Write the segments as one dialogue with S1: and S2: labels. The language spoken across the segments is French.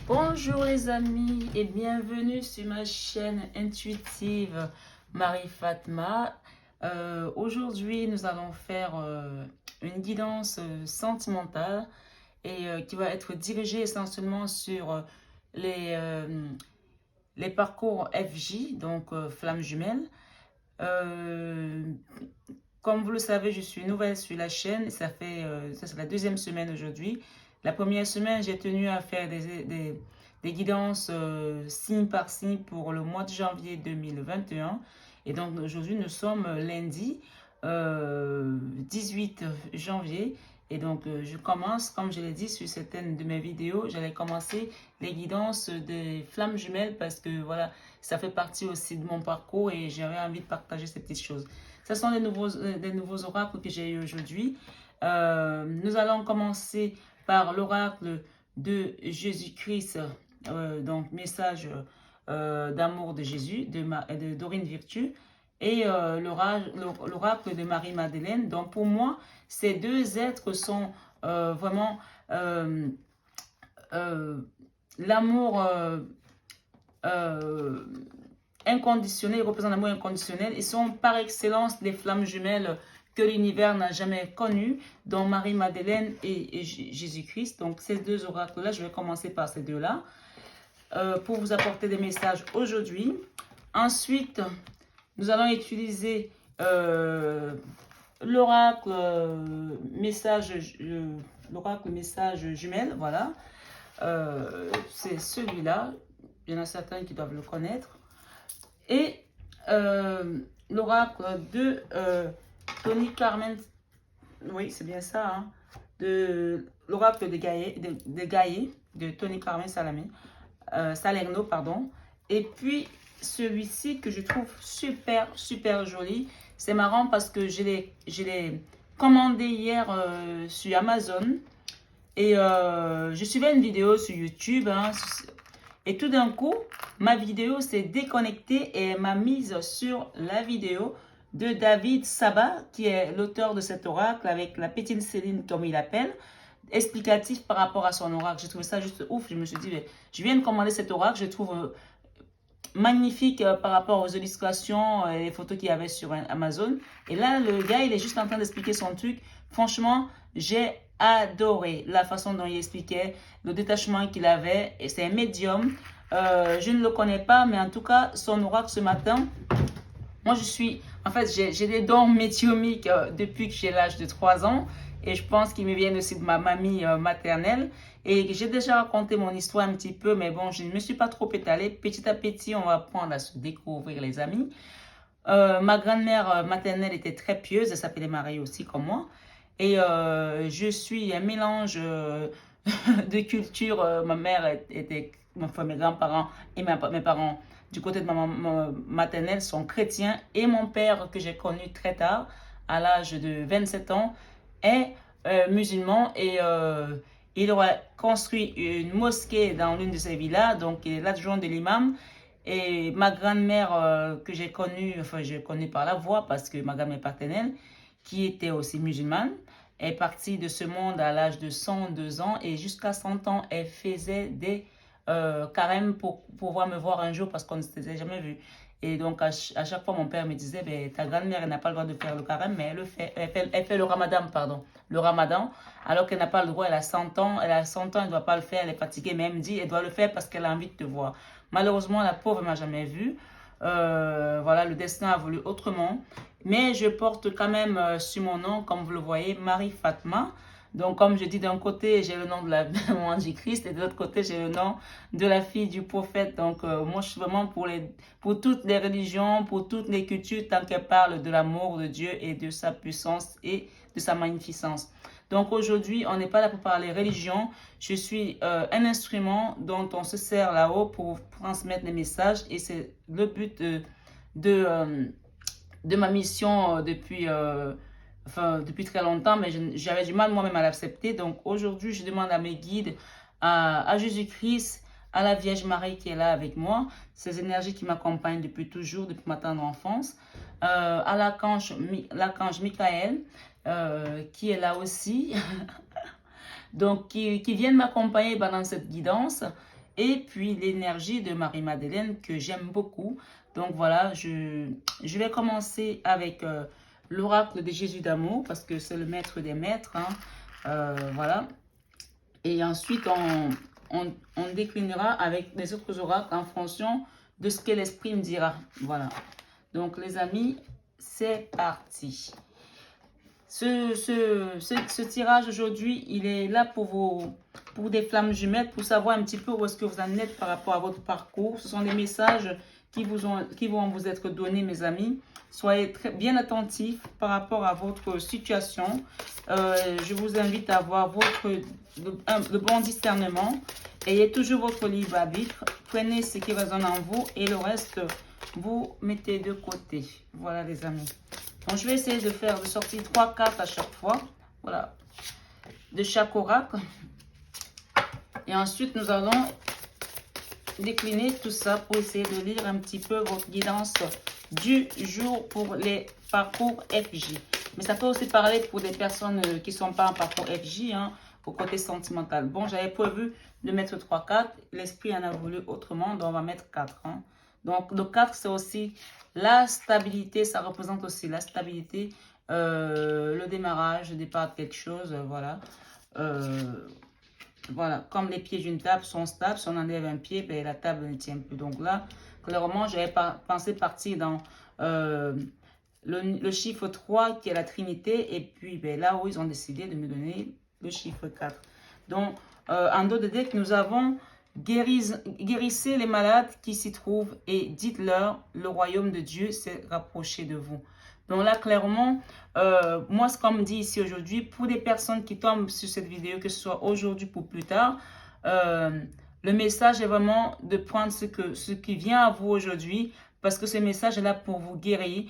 S1: Bonjour les amis et bienvenue sur ma chaîne intuitive Marie-Fatma. Aujourd'hui, nous allons faire une guidance sentimentale et qui va être dirigée essentiellement sur les parcours FJ, donc flammes jumelles. Comme vous le savez, je suis nouvelle sur la chaîne. Ça c'est la deuxième semaine aujourd'hui. La première semaine, j'ai tenu à faire des guidances signe par signe pour le mois de janvier 2021. Et donc aujourd'hui, nous sommes lundi 18 janvier. Et donc je commence, comme je l'ai dit sur certaines de mes vidéos, j'allais commencer les guidances des flammes jumelles parce que voilà, ça fait partie aussi de mon parcours et j'aurais envie de partager ces petites choses. Ce sont des nouveaux oracles que j'ai eu aujourd'hui. Nous allons commencer par l'oracle de Jésus-Christ, donc message d'amour de Jésus, de Dorine Virtue, et l'oracle de Marie-Madeleine. Donc pour moi, ces deux êtres sont vraiment l'amour inconditionnel, ils représentent l'amour inconditionnel. Ils sont par excellence les flammes jumelles que l'univers n'a jamais connues, dont Marie-Madeleine et Jésus-Christ. Donc ces deux oracles-là, je vais commencer par ces deux-là pour vous apporter des messages aujourd'hui. Ensuite, nous allons utiliser l'oracle message jumelle, voilà. C'est celui-là. Il y en a certains qui doivent le connaître. Et l'oracle de Tony Carmen, oui, c'est bien ça, hein, de l'oracle de Gaïa, de Tony Carmen Salerno, pardon. Et puis celui-ci que je trouve super joli. C'est marrant parce que je l'ai commandé hier sur Amazon. Et je suivais une vidéo sur YouTube, hein, et tout d'un coup, ma vidéo s'est déconnectée et elle m'a mise sur la vidéo de David Sabat, qui est l'auteur de cet oracle avec la petite Céline, comme il l'appelle, explicatif par rapport à son oracle. J'ai trouvé ça juste ouf. Je me suis dit, mais je viens de commander cet oracle, je trouve magnifique par rapport aux illustrations et les photos qu'il y avait sur Amazon. Et là, le gars, il est juste en train d'expliquer son truc. Franchement, j'ai adoré la façon dont il expliquait, le détachement qu'il avait. Et c'est un médium. Je ne le connais pas, mais en tout cas, son oracle ce matin, moi je suis, en fait, j'ai des dons médiumiques depuis que j'ai l'âge de 3 ans. Et je pense qu'ils me viennent aussi de ma mamie maternelle. Et j'ai déjà raconté mon histoire un petit peu, mais bon, je ne me suis pas trop étalée. Petit à petit, on va apprendre à se découvrir, les amis. Ma grand-mère maternelle était très pieuse, elle s'appelait Marie aussi, comme moi. Et je suis un mélange de culture. Ma mère était, enfin, mes grands-parents et mes parents, du côté de ma maman maternelle, sont chrétiens. Et mon père, que j'ai connu très tard, à l'âge de 27 ans, est musulman. Et il aurait construit une mosquée dans l'une de ces villas. Donc, il est l'adjoint de l'imam. Et ma grand-mère que j'ai connue, enfin j'ai connue par la voix parce que ma grand-mère paternelle, qui était aussi musulmane, est partie de ce monde à l'âge de 102 ans et jusqu'à 100 ans, elle faisait des carêmes pour pouvoir me voir un jour parce qu'on ne s'était jamais vu. Et donc à chaque fois, mon père me disait, ben, ta grand-mère, elle n'a pas le droit de faire le carême, mais elle le fait, elle fait le ramadan, pardon, le ramadan, alors qu'elle n'a pas le droit, elle a 100 ans, elle ne doit pas le faire, elle est fatiguée, mais elle me dit, elle doit le faire parce qu'elle a envie de te voir. Malheureusement, la pauvre ne m'a jamais vue. Voilà, le destin a voulu autrement. Mais je porte quand même sur mon nom, comme vous le voyez, Marie-Fatma. Donc, comme je dis, d'un côté, j'ai le nom de mon Antichrist et de l'autre côté, j'ai le nom de la fille du prophète. Donc, moi, je suis vraiment pour toutes les religions, pour toutes les cultures, tant qu'elle parle de l'amour de Dieu et de sa puissance et de sa magnificence. Donc, aujourd'hui, on n'est pas là pour parler religion. Je suis un instrument dont on se sert là-haut pour transmettre les messages et c'est le but de ma mission depuis très longtemps, mais j'avais du mal moi-même à l'accepter. Donc aujourd'hui, je demande à mes guides, à Jésus-Christ, à la Vierge Marie qui est là avec moi, ces énergies qui m'accompagnent depuis toujours, depuis ma tendre enfance, à l'archange Michael, qui est là aussi, donc qui viennent m'accompagner pendant cette guidance. et puis l'énergie de Marie-Madeleine que j'aime beaucoup. Donc voilà, je vais commencer avec l'oracle de Jésus d'amour parce que c'est le maître des maîtres. Hein. Voilà. Et ensuite, on déclinera avec les autres oracles en fonction de ce que l'esprit me dira. Voilà. Donc les amis, c'est parti. Ce tirage aujourd'hui, il est là pour des flammes jumelles, pour savoir un petit peu où est-ce que vous en êtes par rapport à votre parcours. Ce sont des messages qui vont vous être donnés, mes amis. Soyez bien attentifs par rapport à votre situation. Je vous invite à avoir le bon discernement. Ayez toujours votre libre arbitre. Prenez ce qui résonne en vous et le reste, vous mettez de côté. Voilà les amis. Donc, je vais essayer de sortir 3 cartes à chaque fois. Voilà. De chaque oracle. Et ensuite, nous allons décliner tout ça pour essayer de lire un petit peu votre guidance du jour pour les parcours FJ. Mais ça peut aussi parler pour des personnes qui ne sont pas en parcours FJ, hein, au côté sentimental. Bon, j'avais prévu de mettre 3 cartes. L'esprit en a voulu autrement, donc on va mettre 4. Hein. Donc, le 4, c'est aussi la stabilité. Ça représente aussi la stabilité, le démarrage, le départ de quelque chose, voilà. Voilà, comme les pieds d'une table sont stables, si on enlève un pied, ben, la table ne tient plus. Donc là, clairement, j'avais pensé partir dans le chiffre 3 qui est la Trinité. Et puis ben, là où ils ont décidé de me donner le chiffre 4. Donc, en dos de deck, nous avons guérissez les malades qui s'y trouvent et dites-leur, le royaume de Dieu s'est rapproché de vous. Donc là, clairement, moi, ce qu'on me dit ici aujourd'hui, pour des personnes qui tombent sur cette vidéo, que ce soit aujourd'hui ou plus tard, le message est vraiment de prendre ce qui vient à vous aujourd'hui, parce que ce message est là pour vous guérir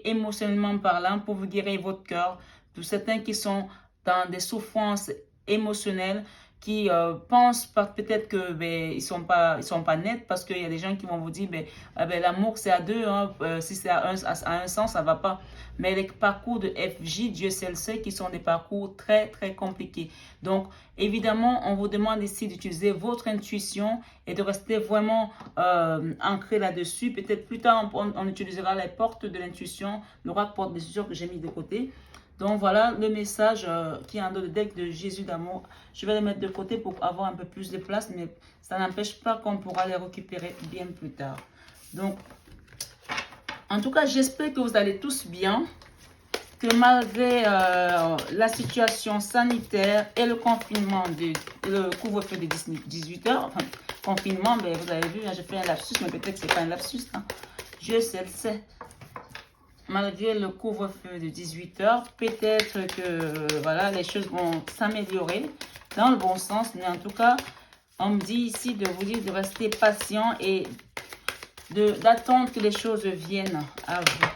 S1: émotionnellement parlant, pour vous guérir votre cœur. Pour certains qui sont dans des souffrances émotionnelles, qui pensent peut-être que ben, ils sont pas nets, parce qu'il y a des gens qui vont vous dire ben, l'amour c'est à deux, hein, si c'est à un sens ça va pas. Mais les parcours de FJ, Dieu seul sait, qui sont des parcours très très compliqués. Donc évidemment on vous demande ici d'utiliser votre intuition et de rester vraiment ancré là-dessus. Peut-être plus tard on utilisera les portes de l'intuition, l'oracle porte des que j'ai mis de côté. Donc voilà le message qui est en dos de deck de Jésus d'amour. Je vais les mettre de côté pour avoir un peu plus de place, mais ça n'empêche pas qu'on pourra les récupérer bien plus tard. Donc, en tout cas, j'espère que vous allez tous bien, que malgré la situation sanitaire et le confinement, le couvre-feu de 18 heures, enfin, confinement, ben, vous avez vu, hein, j'ai fait un lapsus, mais peut-être que ce n'est pas un lapsus. Hein. Je sais, le sais. Malgré le couvre-feu de 18 heures, peut-être que voilà, les choses vont s'améliorer dans le bon sens. Mais en tout cas, on me dit ici de vous dire de rester patient et d'attendre que les choses viennent à vous.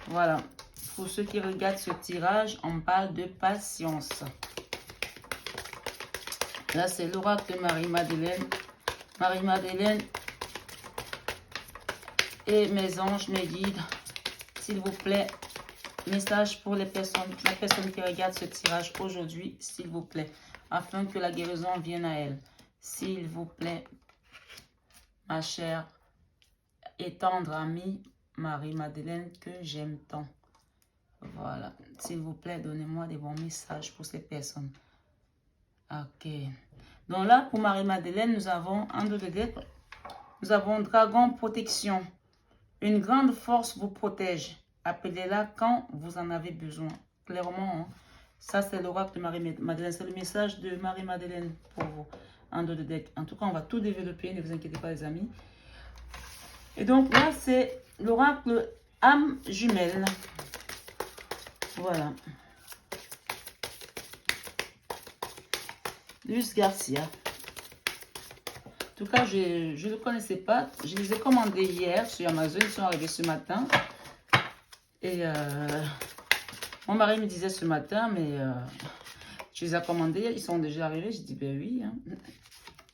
S1: Voilà. Pour ceux qui regardent ce tirage, on parle de patience. Là, c'est l'oracle de Marie-Madeleine. Marie-Madeleine et mes anges, mes guides. S'il vous plaît, message pour la personne qui regarde ce tirage aujourd'hui, s'il vous plaît, afin que la guérison vienne à elle. S'il vous plaît, ma chère et tendre amie Marie-Madeleine que j'aime tant. Voilà, s'il vous plaît, donnez-moi des bons messages pour ces personnes. Ok. Donc là, pour Marie-Madeleine, nous avons un de deck. Nous avons Dragon Protection. Une grande force vous protège. Appelez-la quand vous en avez besoin. Clairement, hein. Ça c'est l'oracle de Marie-Madeleine. C'est le message de Marie-Madeleine pour vous. En dos de deck. En tout cas, on va tout développer. Ne vous inquiétez pas, les amis. Et donc là, c'est l'oracle âme jumelle. Voilà. Luce Garcia. En tout cas, je ne le connaissais pas. Je les ai commandés hier sur Amazon. Ils sont arrivés ce matin. Et mon mari me disait ce matin, mais je les ai commandés. Ils sont déjà arrivés. Je dis, ben oui. Hein.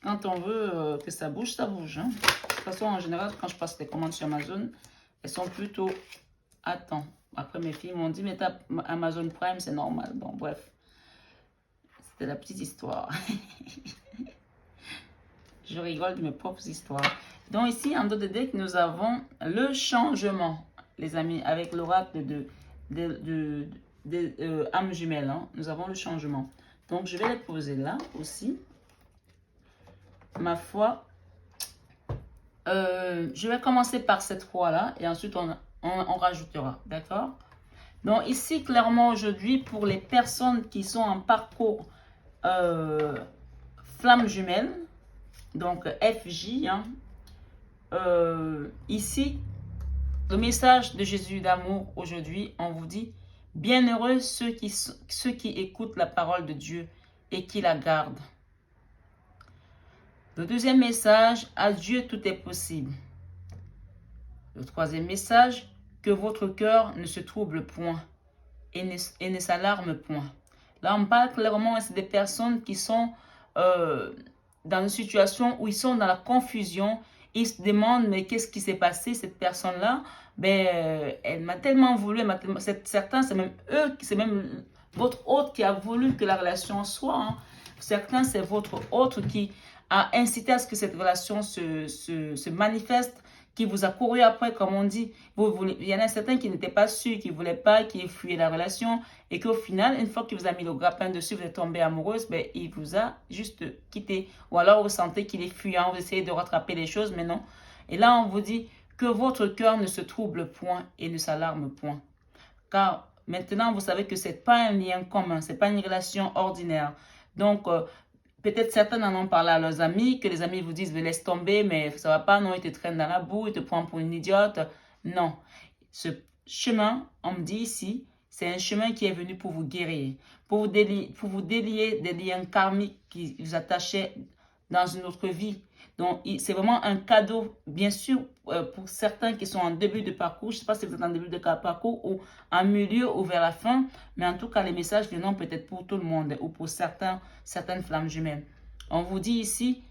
S1: Quand on veut que ça bouge, ça bouge. Hein. De toute façon, en général, quand je passe les commandes sur Amazon, elles sont plutôt à temps. Après, mes filles m'ont dit, mais t'as Amazon Prime, c'est normal. Bon, bref. C'était la petite histoire. Je rigole de mes propres histoires. Donc ici, en dos de deck, nous avons le changement, les amis, avec l'oracle de âmes jumelles. Hein. Nous avons le changement. Donc, je vais les poser là aussi. Ma foi, je vais commencer par cette fois-là et ensuite on rajoutera. D'accord? Donc ici, clairement, aujourd'hui, pour les personnes qui sont en parcours flamme jumelle, donc FJ, hein, ici, le message de Jésus d'amour aujourd'hui, on vous dit, bienheureux ceux qui écoutent la parole de Dieu et qui la gardent. Le deuxième message, à Dieu tout est possible. Le troisième message, que votre cœur ne se trouble point et ne s'alarme point. Là, on parle clairement, c'est des personnes qui sont dans une situation où ils sont dans la confusion. Ils se demandent, mais qu'est-ce qui s'est passé, cette personne-là? Ben, elle m'a tellement voulu, certains, c'est même eux, c'est même votre hôte qui a voulu que la relation soit. Hein. Certains, c'est votre hôte qui a incité à ce que cette relation se manifeste, qui vous a couru après, comme on dit. Il y en a certains qui n'étaient pas sûrs, qui ne voulaient pas, qui fuyaient la relation, et qu'au final, une fois qu'il vous a mis le grappin dessus, vous êtes tombée amoureuse, ben, il vous a juste quitté. Ou alors vous sentez qu'il est fuyant, vous essayez de rattraper les choses, mais non. Et là, on vous dit que votre cœur ne se trouble point et ne s'alarme point. Car maintenant, vous savez que ce n'est pas un lien commun, ce n'est pas une relation ordinaire. Donc, peut-être certains en ont parlé à leurs amis, que les amis vous disent, laisse tomber, mais ça ne va pas, non, ils te traînent dans la boue, ils te prennent pour une idiote. Non, ce chemin, on me dit ici, c'est un chemin qui est venu pour vous guérir, pour vous délier des liens karmiques qui vous attachaient dans une autre vie. Donc, c'est vraiment un cadeau, bien sûr, pour certains qui sont en début de parcours. Je ne sais pas si vous êtes en début de parcours ou en milieu ou vers la fin, mais en tout cas, les messages viendront peut-être pour tout le monde ou pour certaines flammes jumelles. On vous dit ici,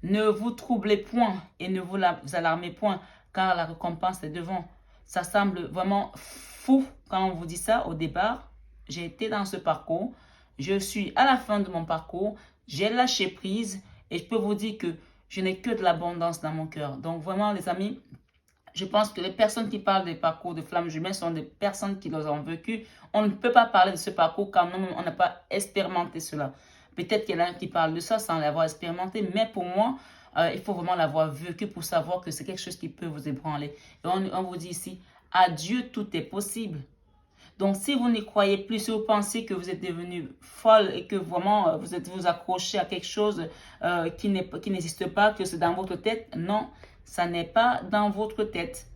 S1: ne vous troublez point et ne vous alarmez point, car la récompense est devant. Ça semble vraiment fou quand on vous dit ça au départ. J'ai été dans ce parcours, je suis à la fin de mon parcours, j'ai lâché prise et je peux vous dire que je n'ai que de l'abondance dans mon cœur. Donc vraiment les amis, je pense que les personnes qui parlent des parcours de flammes jumelles sont des personnes qui les ont vécu. On ne peut pas parler de ce parcours quand on n'a pas expérimenté cela. Peut-être qu'il y en a qui parlent de ça sans l'avoir expérimenté, mais pour moi, il faut vraiment l'avoir vécu pour savoir que c'est quelque chose qui peut vous ébranler. Et on vous dit ici, à Dieu tout est possible. Donc, si vous n'y croyez plus, si vous pensez que vous êtes devenu folle et que vraiment vous accrochez à quelque chose qui n'existe pas, que c'est dans votre tête, non, ça n'est pas dans votre tête.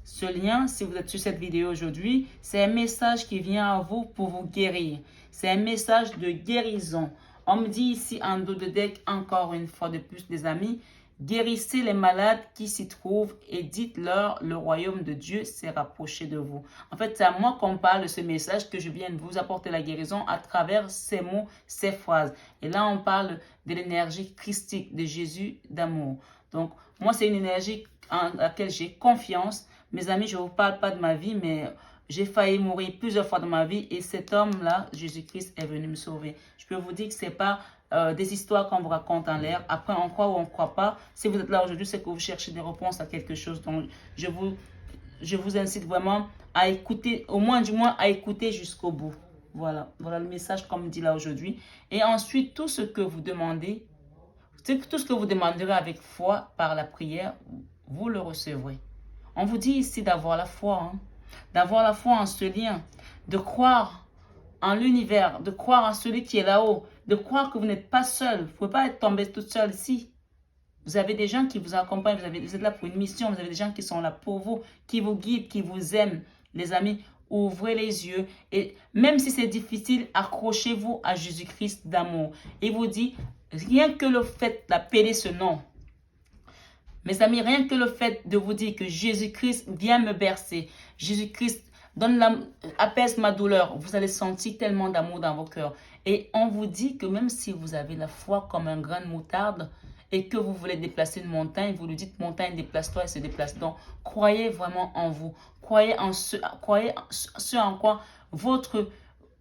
S1: Ce lien, si vous êtes sur cette vidéo aujourd'hui, c'est un message qui vient à vous pour vous guérir. C'est un message de guérison. On me dit ici en dos de deck, encore une fois de plus, les amis, guérissez les malades qui s'y trouvent et dites-leur, le royaume de Dieu s'est rapproché de vous. En fait, c'est à moi qu'on parle de ce message que je viens de vous apporter la guérison à travers ces mots, ces phrases. Et là, on parle de l'énergie christique de Jésus d'amour. Donc, moi, c'est une énergie en laquelle j'ai confiance. Mes amis, je ne vous parle pas de ma vie, mais j'ai failli mourir plusieurs fois dans ma vie et cet homme-là, Jésus-Christ, est venu me sauver. Je peux vous dire que ce n'est pas des histoires qu'on vous raconte en l'air. Après, on croit ou on ne croit pas. Si vous êtes là aujourd'hui, c'est que vous cherchez des réponses à quelque chose. Donc, je vous incite vraiment à écouter, au moins du moins à écouter jusqu'au bout. Voilà le message qu'on me dit là aujourd'hui. Et ensuite, tout ce que vous demandez, tout ce que vous demanderez avec foi par la prière, vous le recevrez. On vous dit ici d'avoir la foi, hein, d'avoir la foi en ce lien, de croire en l'univers, de croire en celui qui est là-haut, de croire que vous n'êtes pas seul. Vous ne pouvez pas être tombé toute seule ici. Vous avez des gens qui vous accompagnent, vous êtes là pour une mission, vous avez des gens qui sont là pour vous, qui vous guident, qui vous aiment. Les amis, ouvrez les yeux et même si c'est difficile, accrochez-vous à Jésus-Christ d'amour. Il vous dit, rien que le fait d'appeler ce nom, mes amis, rien que le fait de vous dire que Jésus-Christ vient me bercer, Jésus-Christ apaise ma douleur, vous allez sentir tellement d'amour dans vos cœurs. Et on vous dit que même si vous avez la foi comme un grain de moutarde et que vous voulez déplacer une montagne, vous lui dites montagne, déplace-toi, elle se déplace. Donc, croyez vraiment en vous. Croyez en ce en quoi votre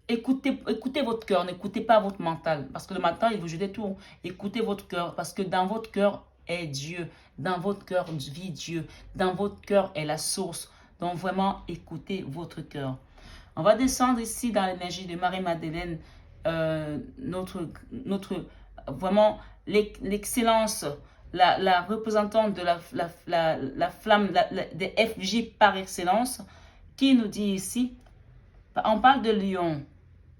S1: Écoutez votre cœur, n'écoutez pas votre mental. Parce que le mental, il vous jette tout. Écoutez votre cœur, parce que dans votre cœur est Dieu. Dans votre cœur vit Dieu. Dans votre cœur est la source. Donc vraiment, écoutez votre cœur. On va descendre ici dans l'énergie de Marie-Madeleine. Vraiment, l'excellence, la représentante de la flamme des FJ par excellence, qui nous dit ici, on parle de lion.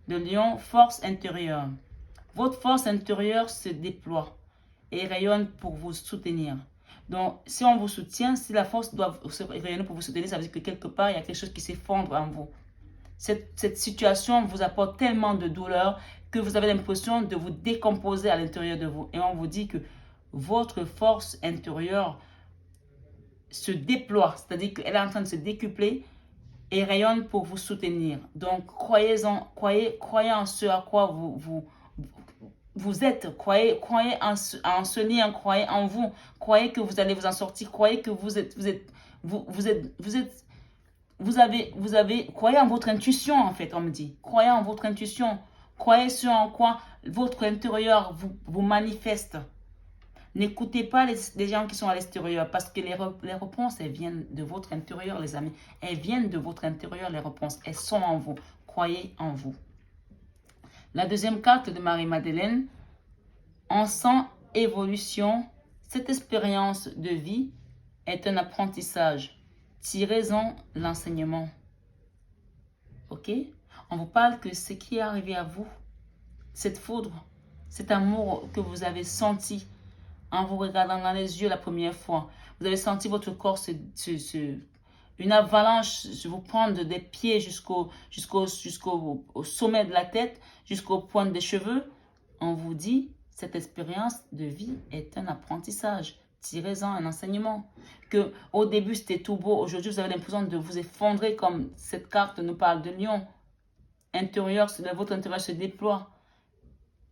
S1: De lion, force intérieure. Votre force intérieure se déploie et rayonne pour vous soutenir. Donc, si on vous soutient, si la force doit se rayonner pour vous soutenir, ça veut dire que quelque part, il y a quelque chose qui s'effondre en vous. Cette situation vous apporte tellement de douleur que vous avez l'impression de vous décomposer à l'intérieur de vous. Et on vous dit que votre force intérieure se déploie, c'est-à-dire qu'elle est en train de se décupler et rayonne pour vous soutenir. Donc, croyez en ce à quoi vous êtes. Croyez en ce lien, croyez en vous. Croyez que vous allez vous en sortir. Croyez que croyez en votre intuition, en fait, on me dit. Croyez en votre intuition. Croyez ce en quoi votre intérieur vous manifeste. N'écoutez pas les gens qui sont à l'extérieur parce que les réponses, elles viennent de votre intérieur, les amis. Elles viennent de votre intérieur, les réponses. Elles sont en vous. Croyez en vous. La deuxième carte de Marie-Madeleine, on sent évolution. Cette expérience de vie est un apprentissage. Tirez-en l'enseignement. Ok? On vous parle que ce qui est arrivé à vous, cette foudre, cet amour que vous avez senti, en vous regardant dans les yeux la première fois, vous avez senti votre corps une avalanche vous prendre des pieds jusqu'au sommet de la tête, jusqu'au point des cheveux. On vous dit, cette expérience de vie est un apprentissage. Tirez-en un enseignement. Que au début c'était tout beau, aujourd'hui vous avez l'impression de vous effondrer comme cette carte nous parle de lion. Votre intérieur se déploie.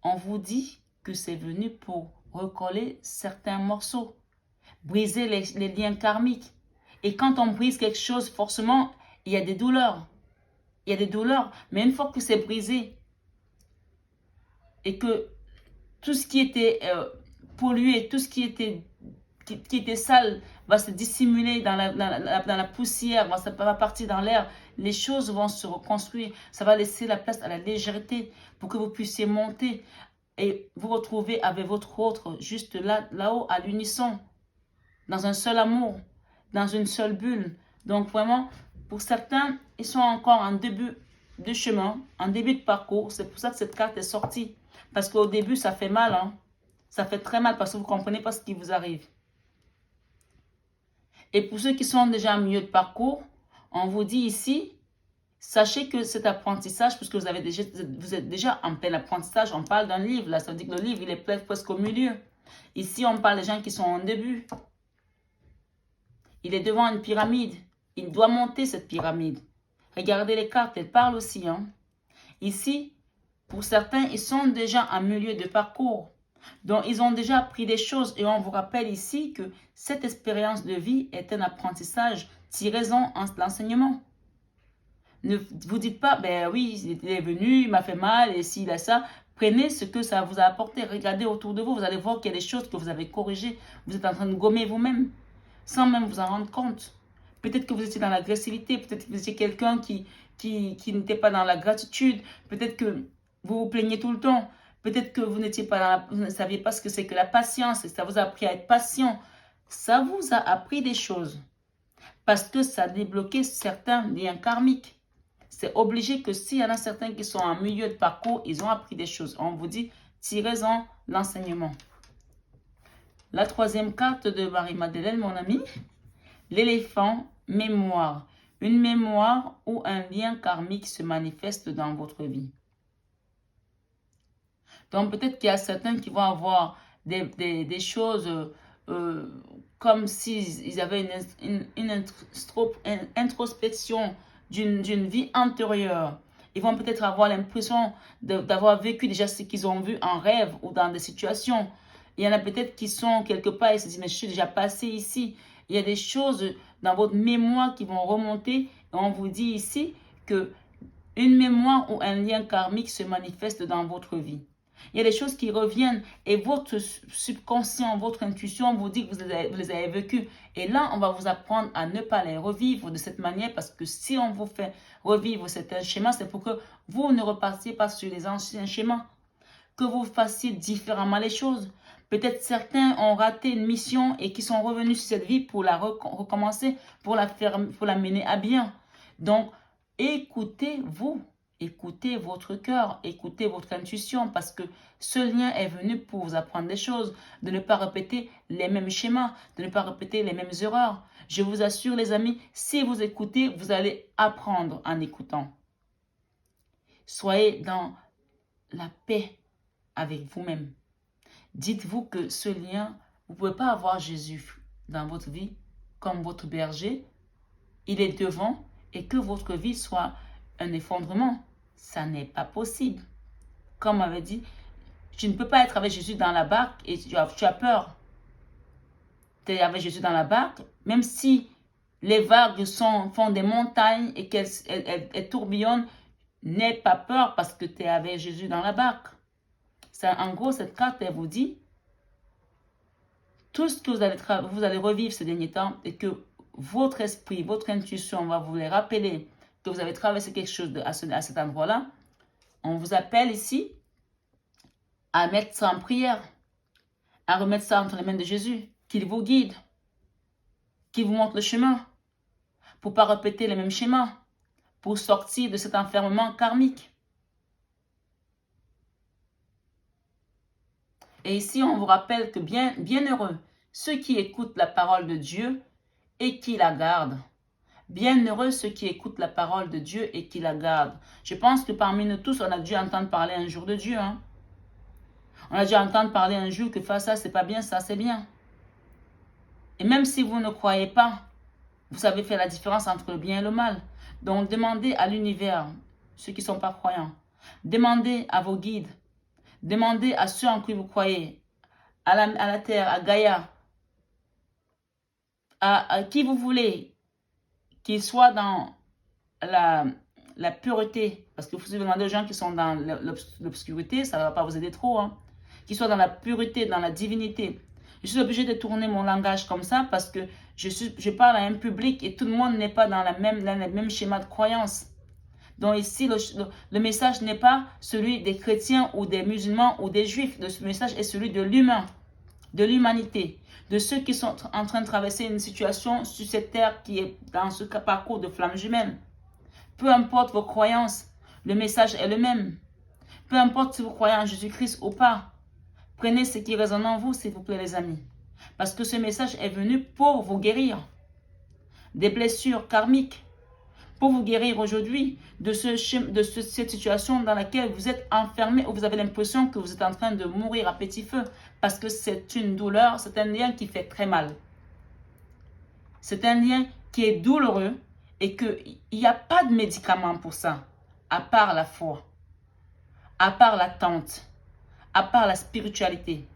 S1: On vous dit que c'est venu pour recoller certains morceaux, briser les liens karmiques. Et quand on brise quelque chose, forcément, il y a des douleurs. Il y a des douleurs, mais une fois que c'est brisé et que tout ce qui était pollué, tout ce qui était sale va se dissimuler dans la poussière, va partir dans l'air, les choses vont se reconstruire. Ça va laisser la place à la légèreté pour que vous puissiez monter et vous retrouver avec votre autre juste là-haut à l'unisson, dans un seul amour, dans une seule bulle. Donc vraiment, pour certains, ils sont encore en début de chemin, en début de parcours. C'est pour ça que cette carte est sortie. Parce qu'au début, ça fait mal. Hein? Ça fait très mal parce que vous ne comprenez pas ce qui vous arrive. Et pour ceux qui sont déjà en milieu de parcours, on vous dit ici, sachez que cet apprentissage, puisque vous êtes déjà en plein apprentissage, on parle d'un livre, là, ça veut dire que le livre, il est presque au milieu. Ici, on parle des gens qui sont en début. Il est devant une pyramide. Il doit monter cette pyramide. Regardez les cartes, elles parlent aussi. Hein. Ici, pour certains, ils sont déjà en milieu de parcours. Donc, ils ont déjà appris des choses. Et on vous rappelle ici que cette expérience de vie est un apprentissage. Tirez-en l'enseignement. Ne vous dites pas, ben oui, il est venu, il m'a fait mal, et s'il a ça. Prenez ce que ça vous a apporté. Regardez autour de vous. Vous allez voir qu'il y a des choses que vous avez corrigées. Vous êtes en train de gommer vous-même, sans même vous en rendre compte. Peut-être que vous étiez dans l'agressivité. Peut-être que vous étiez quelqu'un qui n'était pas dans la gratitude. Peut-être que vous vous plaignez tout le temps. Peut-être que vous ne saviez pas ce que c'est que la patience. Et ça vous a appris à être patient. Ça vous a appris des choses. Parce que ça a débloqué certains liens karmiques. C'est obligé que s'il y en a certains qui sont en milieu de parcours, ils ont appris des choses. On vous dit, tirez-en l'enseignement. La troisième carte de Marie-Madeleine, mon ami, l'éléphant, mémoire. Une mémoire ou un lien karmique se manifeste dans votre vie. Donc peut-être qu'il y a certains qui vont avoir des choses comme s'ils avaient une introspection d'une vie antérieure. Ils vont peut-être avoir l'impression d'avoir vécu déjà ce qu'ils ont vu en rêve ou dans des situations. Il y en a peut-être qui sont quelque part et se disent, mais je suis déjà passé ici. Il y a des choses dans votre mémoire qui vont remonter. Et on vous dit ici que une mémoire ou un lien karmique se manifeste dans votre vie. Il y a des choses qui reviennent et votre subconscient, votre intuition vous dit que vous les avez vécues. Et là, on va vous apprendre à ne pas les revivre de cette manière parce que si on vous fait revivre certains schémas, c'est pour que vous ne repartiez pas sur les anciens schémas, que vous fassiez différemment les choses. Peut-être certains ont raté une mission et qui sont revenus sur cette vie pour la recommencer, pour la mener à bien. Donc, écoutez-vous. Écoutez votre cœur, écoutez votre intuition parce que ce lien est venu pour vous apprendre des choses, de ne pas répéter les mêmes schémas, de ne pas répéter les mêmes erreurs. Je vous assure les amis, si vous écoutez, vous allez apprendre en écoutant. Soyez dans la paix avec vous-même. Dites-vous que ce lien, vous ne pouvez pas avoir Jésus dans votre vie comme votre berger. Il est devant et que votre vie soit un effondrement. Ça n'est pas possible. Comme on avait dit, tu ne peux pas être avec Jésus dans la barque et tu as peur. Tu es avec Jésus dans la barque, même si les vagues font des montagnes et qu'elles tourbillonnent, n'aie pas peur parce que tu es avec Jésus dans la barque. Ça, en gros, cette carte, elle vous dit tout ce que vous allez revivre ces derniers temps et que votre esprit, votre intuition va vous les rappeler que vous avez traversé quelque chose à cet endroit-là. On vous appelle ici à mettre ça en prière, à remettre ça entre les mains de Jésus, qu'il vous guide, qu'il vous montre le chemin, pour ne pas répéter les mêmes schémas, pour sortir de cet enfermement karmique. Et ici, on vous rappelle que bienheureux ceux qui écoutent la parole de Dieu et qui la gardent. Bienheureux ceux qui écoutent la parole de Dieu et qui la gardent. Je pense que parmi nous tous, on a dû entendre parler un jour de Dieu. Hein? On a dû entendre parler un jour que faire ça, c'est pas bien, ça, c'est bien. Et même si vous ne croyez pas, vous savez faire la différence entre le bien et le mal. Donc, demandez à l'univers, ceux qui ne sont pas croyants. Demandez à vos guides. Demandez à ceux en qui vous croyez. À la terre, à Gaïa. À qui vous voulez. Qu'ils soient dans la pureté. Parce que vous demandez aux gens qui sont dans l'obscurité, ça ne va pas vous aider trop. Hein. Qu'ils soient dans la pureté, dans la divinité. Je suis obligée de tourner mon langage comme ça parce que je parle à un public et tout le monde n'est pas dans le même schéma de croyance. Donc ici, le message n'est pas celui des chrétiens ou des musulmans ou des juifs. Le message est celui de l'humain, de l'humanité, de ceux qui sont en train de traverser une situation sur cette terre qui est dans ce parcours de flammes jumelles. Peu importe vos croyances, le message est le même. Peu importe si vous croyez en Jésus-Christ ou pas. Prenez ce qui résonne en vous, s'il vous plaît, les amis. Parce que ce message est venu pour vous guérir des blessures karmiques, pour vous guérir aujourd'hui de cette situation dans laquelle vous êtes enfermé ou vous avez l'impression que vous êtes en train de mourir à petit feu parce que c'est une douleur, c'est un lien qui fait très mal. C'est un lien qui est douloureux et qu'il n'y a pas de médicament pour ça, à part la foi, à part l'attente, à part la spiritualité.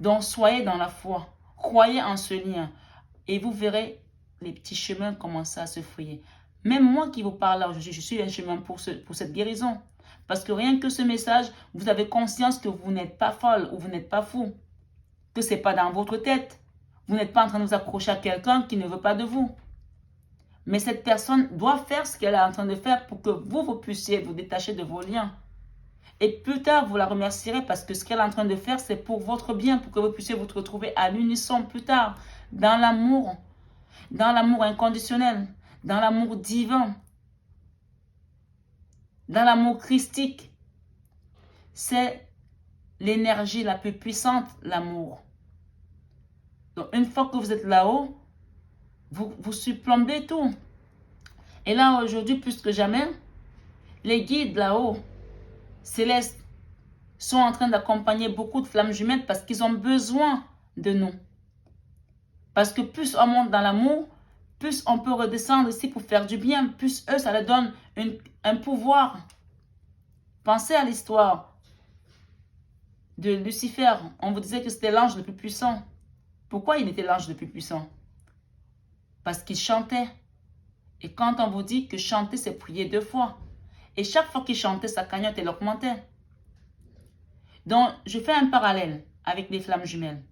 S1: Donc, soyez dans la foi, croyez en ce lien et vous verrez les petits chemins commencer à se frayer. Même moi qui vous parle là aujourd'hui, je suis un chemin pour cette guérison. Parce que rien que ce message, vous avez conscience que vous n'êtes pas folle ou vous n'êtes pas fou. Que ce n'est pas dans votre tête. Vous n'êtes pas en train de vous accrocher à quelqu'un qui ne veut pas de vous. Mais cette personne doit faire ce qu'elle est en train de faire pour que vous puissiez vous détacher de vos liens. Et plus tard, vous la remercierez parce que ce qu'elle est en train de faire, c'est pour votre bien, pour que vous puissiez vous retrouver à l'unisson plus tard, dans l'amour inconditionnel, dans l'amour divin, dans l'amour christique. C'est l'énergie la plus puissante, l'amour. Donc, une fois que vous êtes là-haut, vous surplombez tout. Et là, aujourd'hui, plus que jamais, les guides là-haut, célestes, sont en train d'accompagner beaucoup de flammes jumelles parce qu'ils ont besoin de nous. Parce que plus on monte dans l'amour, plus on peut redescendre ici pour faire du bien, plus eux, ça leur donne un pouvoir. Pensez à l'histoire de Lucifer. On vous disait que c'était l'ange le plus puissant. Pourquoi il était l'ange le plus puissant? Parce qu'il chantait. Et quand on vous dit que chanter, c'est prier 2 fois. Et chaque fois qu'il chantait, sa cagnotte, elle augmentait. Donc, je fais un parallèle avec les flammes jumelles.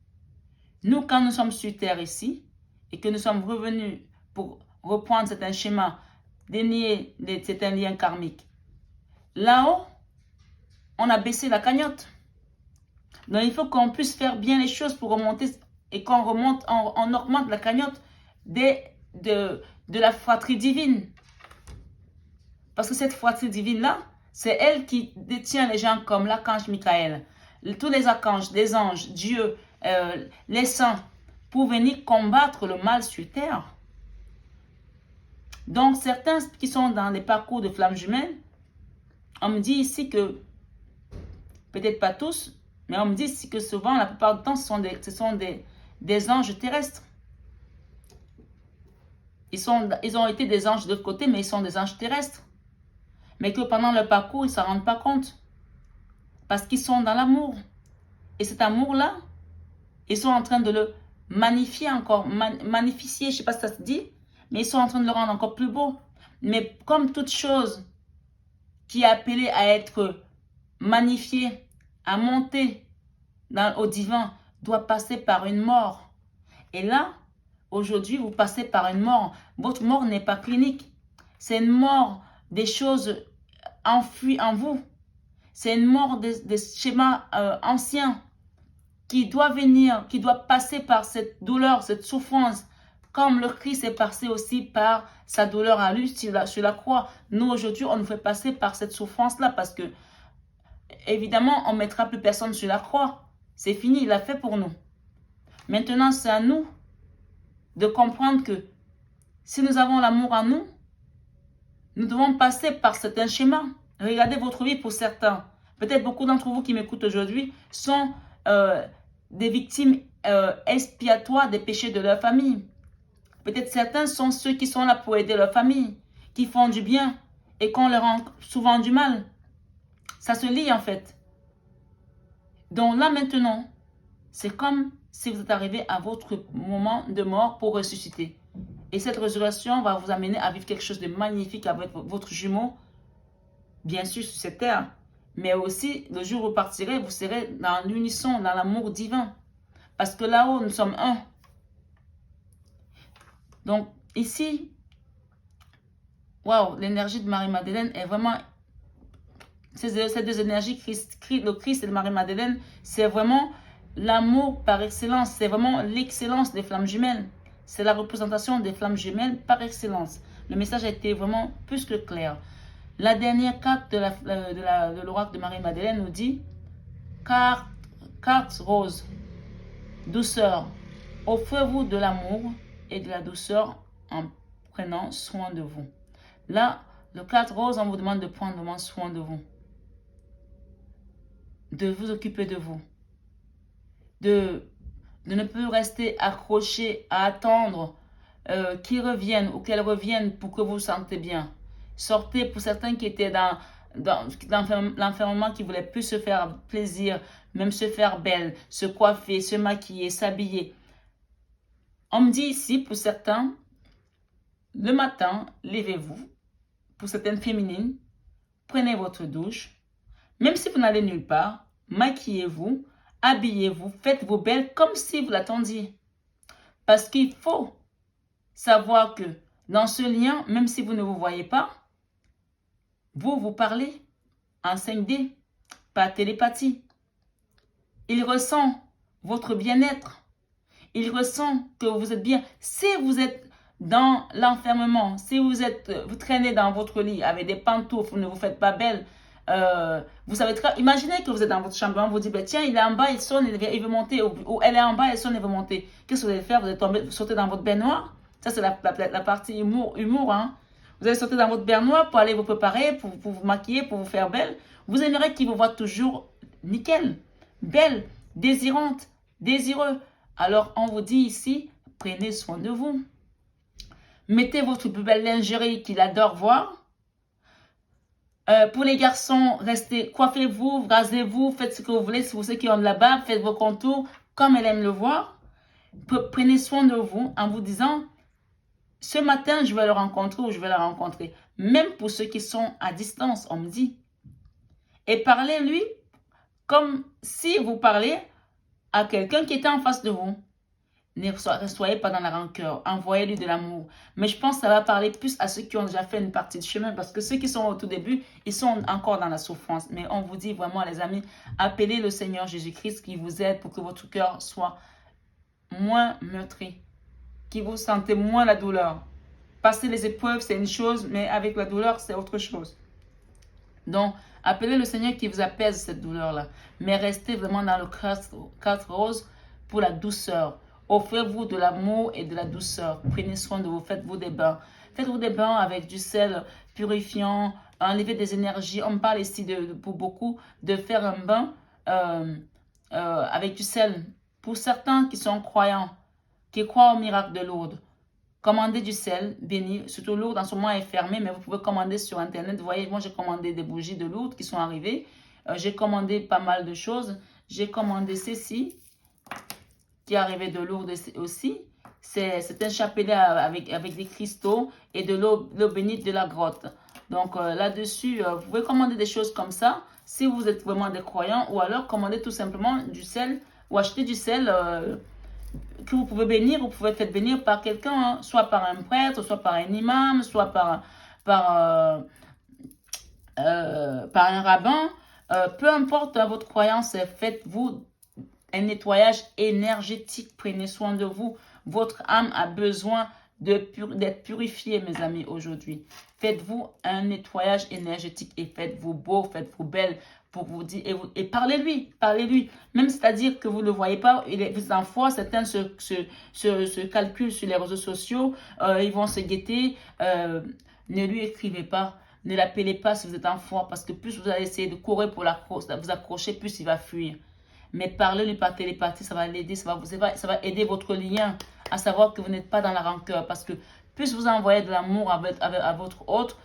S1: Nous, quand nous sommes sur Terre ici, et que nous sommes revenus pour reprendre certains schémas, dénier certains liens karmiques, là-haut, on a baissé la cagnotte. Donc, il faut qu'on puisse faire bien les choses pour remonter, et qu'on remonte, on augmente la cagnotte de la fratrie divine. Parce que cette fratrie divine-là, c'est elle qui détient les gens comme l'archange Michael, tous les archanges, les anges, Dieu, les saints, pour venir combattre le mal sur terre. Donc, certains qui sont dans les parcours de flammes jumelles, on me dit ici que, peut-être pas tous, mais on me dit ici que souvent, la plupart du temps, ce sont des anges terrestres. Ils ont été des anges de l'autre côté, mais ils sont des anges terrestres. Mais que pendant le parcours, ils ne s'en rendent pas compte. Parce qu'ils sont dans l'amour. Et cet amour-là, ils sont en train de le magnifier encore, magnifier, je ne sais pas si ça se dit, mais ils sont en train de le rendre encore plus beau. Mais comme toute chose qui est appelée à être magnifiée, à monter au divin, doit passer par une mort. Et là, aujourd'hui, vous passez par une mort. Votre mort n'est pas clinique. C'est une mort des choses enfouies en vous. C'est une mort des schémas anciens qui doit venir, qui doit passer par cette douleur, cette souffrance, comme le Christ est passé aussi par sa douleur à lui sur la croix. Nous, aujourd'hui, on nous fait passer par cette souffrance-là parce que, évidemment, on ne mettra plus personne sur la croix. C'est fini, il l'a fait pour nous. Maintenant, c'est à nous de comprendre que si nous avons l'amour en nous, nous devons passer par certains schémas. Regardez votre vie pour certains. Peut-être beaucoup d'entre vous qui m'écoutent aujourd'hui sont des victimes expiatoires des péchés de leur famille. Peut-être certains sont ceux qui sont là pour aider leur famille, qui font du bien et qu'on leur rend souvent du mal. Ça se lie en fait. Donc là maintenant, c'est comme si vous êtes arrivé à votre moment de mort pour ressusciter. Et cette résurrection va vous amener à vivre quelque chose de magnifique avec votre jumeau, bien sûr sur cette terre. Mais aussi, le jour où vous partirez, vous serez dans l'unisson, dans l'amour divin. Parce que là-haut, nous sommes un. Donc, ici, waouh, l'énergie de Marie-Madeleine est vraiment... Ces deux énergies, le Christ et Marie-Madeleine, c'est vraiment l'amour par excellence. C'est vraiment l'excellence des flammes jumelles. C'est la représentation des flammes jumelles par excellence. Le message a été vraiment plus que clair. La dernière carte de l'oracle de Marie-Madeleine nous dit carte rose, douceur. Offrez-vous de l'amour et de la douceur en prenant soin de vous. Là, le carte rose, on vous demande de prendre vraiment soin de vous. De vous occuper de vous. De ne plus rester accroché à attendre qu'ils reviennent ou qu'elles reviennent pour que vous vous sentez bien. Sortez pour certains qui étaient dans l'enfermement, qui ne voulaient plus se faire plaisir, même se faire belle, se coiffer, se maquiller, s'habiller. On me dit ici, pour certains, le matin, levez-vous. Pour certaines féminines, prenez votre douche. Même si vous n'allez nulle part, maquillez-vous, habillez-vous, faites-vous belle comme si vous l'attendiez. Parce qu'il faut savoir que dans ce lien, même si vous ne vous voyez pas, vous parlez en 5D, par télépathie. Il ressent votre bien-être. Il ressent que vous êtes bien. Si vous êtes dans l'enfermement, si vous traînez dans votre lit avec des pantoufles, vous ne vous faites pas belle, vous savez imaginez que vous êtes dans votre chambre, on vous dit, tiens, il est en bas, il sonne, il veut monter, ou elle est en bas, elle sonne, elle veut monter. Qu'est-ce que vous allez faire? Vous allez sauter dans votre baignoire? Ça, c'est la partie humour, hein. Vous allez sauter dans votre baignoire pour aller vous préparer, pour vous maquiller, pour vous faire belle. Vous aimerez qu'il vous voit toujours nickel, belle, désirante, désireux. Alors, on vous dit ici, prenez soin de vous. Mettez votre plus belle lingerie qu'il adore voir. Pour les garçons, restez, coiffez-vous, rasez-vous, faites ce que vous voulez. Si vous ceux qui ont de la barbe, faites vos contours comme elle aime le voir. Prenez soin de vous en vous disant, ce matin, je vais le rencontrer ou je vais la rencontrer. même pour ceux qui sont à distance, on me dit. Et parlez-lui comme si vous parlez à quelqu'un qui était en face de vous. Ne soyez pas dans la rancœur, envoyez-lui de l'amour. Mais je pense que ça va parler plus à ceux qui ont déjà fait une partie de chemin, parce que ceux qui sont au tout début, ils sont encore dans la souffrance. Mais on vous dit vraiment, les amis, appelez le Seigneur Jésus-Christ qui vous aide pour que votre cœur soit moins meurtri, que vous sentez moins la douleur. Passer les épreuves, c'est une chose, mais avec la douleur, c'est autre chose. Donc, appelez le Seigneur qui vous apaise cette douleur-là. Mais restez vraiment dans le cadre rose pour la douceur. Offrez-vous de l'amour et de la douceur. Prenez soin de vous. Faites-vous des bains. Faites-vous des bains avec du sel purifiant, enlever des énergies. On me parle ici pour beaucoup de faire un bain avec du sel. Pour certains qui sont croyants, qui croient au miracle de Lourdes, commandez du sel béni, surtout Lourdes en ce moment est fermé, mais vous pouvez commander sur internet. Vous voyez, moi j'ai commandé des bougies de Lourdes qui sont arrivées. J'ai commandé pas mal de choses. J'ai commandé ceci, qui est arrivé de Lourdes aussi. C'est un chapelet avec des cristaux et de l'eau bénite de la grotte. Donc là-dessus, vous pouvez commander des choses comme ça, si vous êtes vraiment des croyants, ou alors commander tout simplement du sel, ou acheter du sel que vous pouvez bénir, vous pouvez faire bénir par quelqu'un, hein, soit par un prêtre, soit par un imam, soit par un rabbin. Peu importe votre croyance, faites-vous un nettoyage énergétique, prenez soin de vous. Votre âme a besoin d'être purifiée, mes amis, aujourd'hui. Faites-vous un nettoyage énergétique et faites-vous beau, faites-vous belle, pour vous dire, et parlez-lui. Même c'est-à-dire que vous ne le voyez pas, vous êtes en foi, certains se calculent sur les réseaux sociaux, ils vont se guetter. Ne lui écrivez pas, ne l'appelez pas si vous êtes en foi, parce que plus vous allez essayer de courir pour vous accrocher, plus il va fuir. Mais parlez-lui par télépathie, ça va l'aider, ça va aider votre lien à savoir que vous n'êtes pas dans la rancœur, parce que plus vous envoyez de l'amour à votre autre,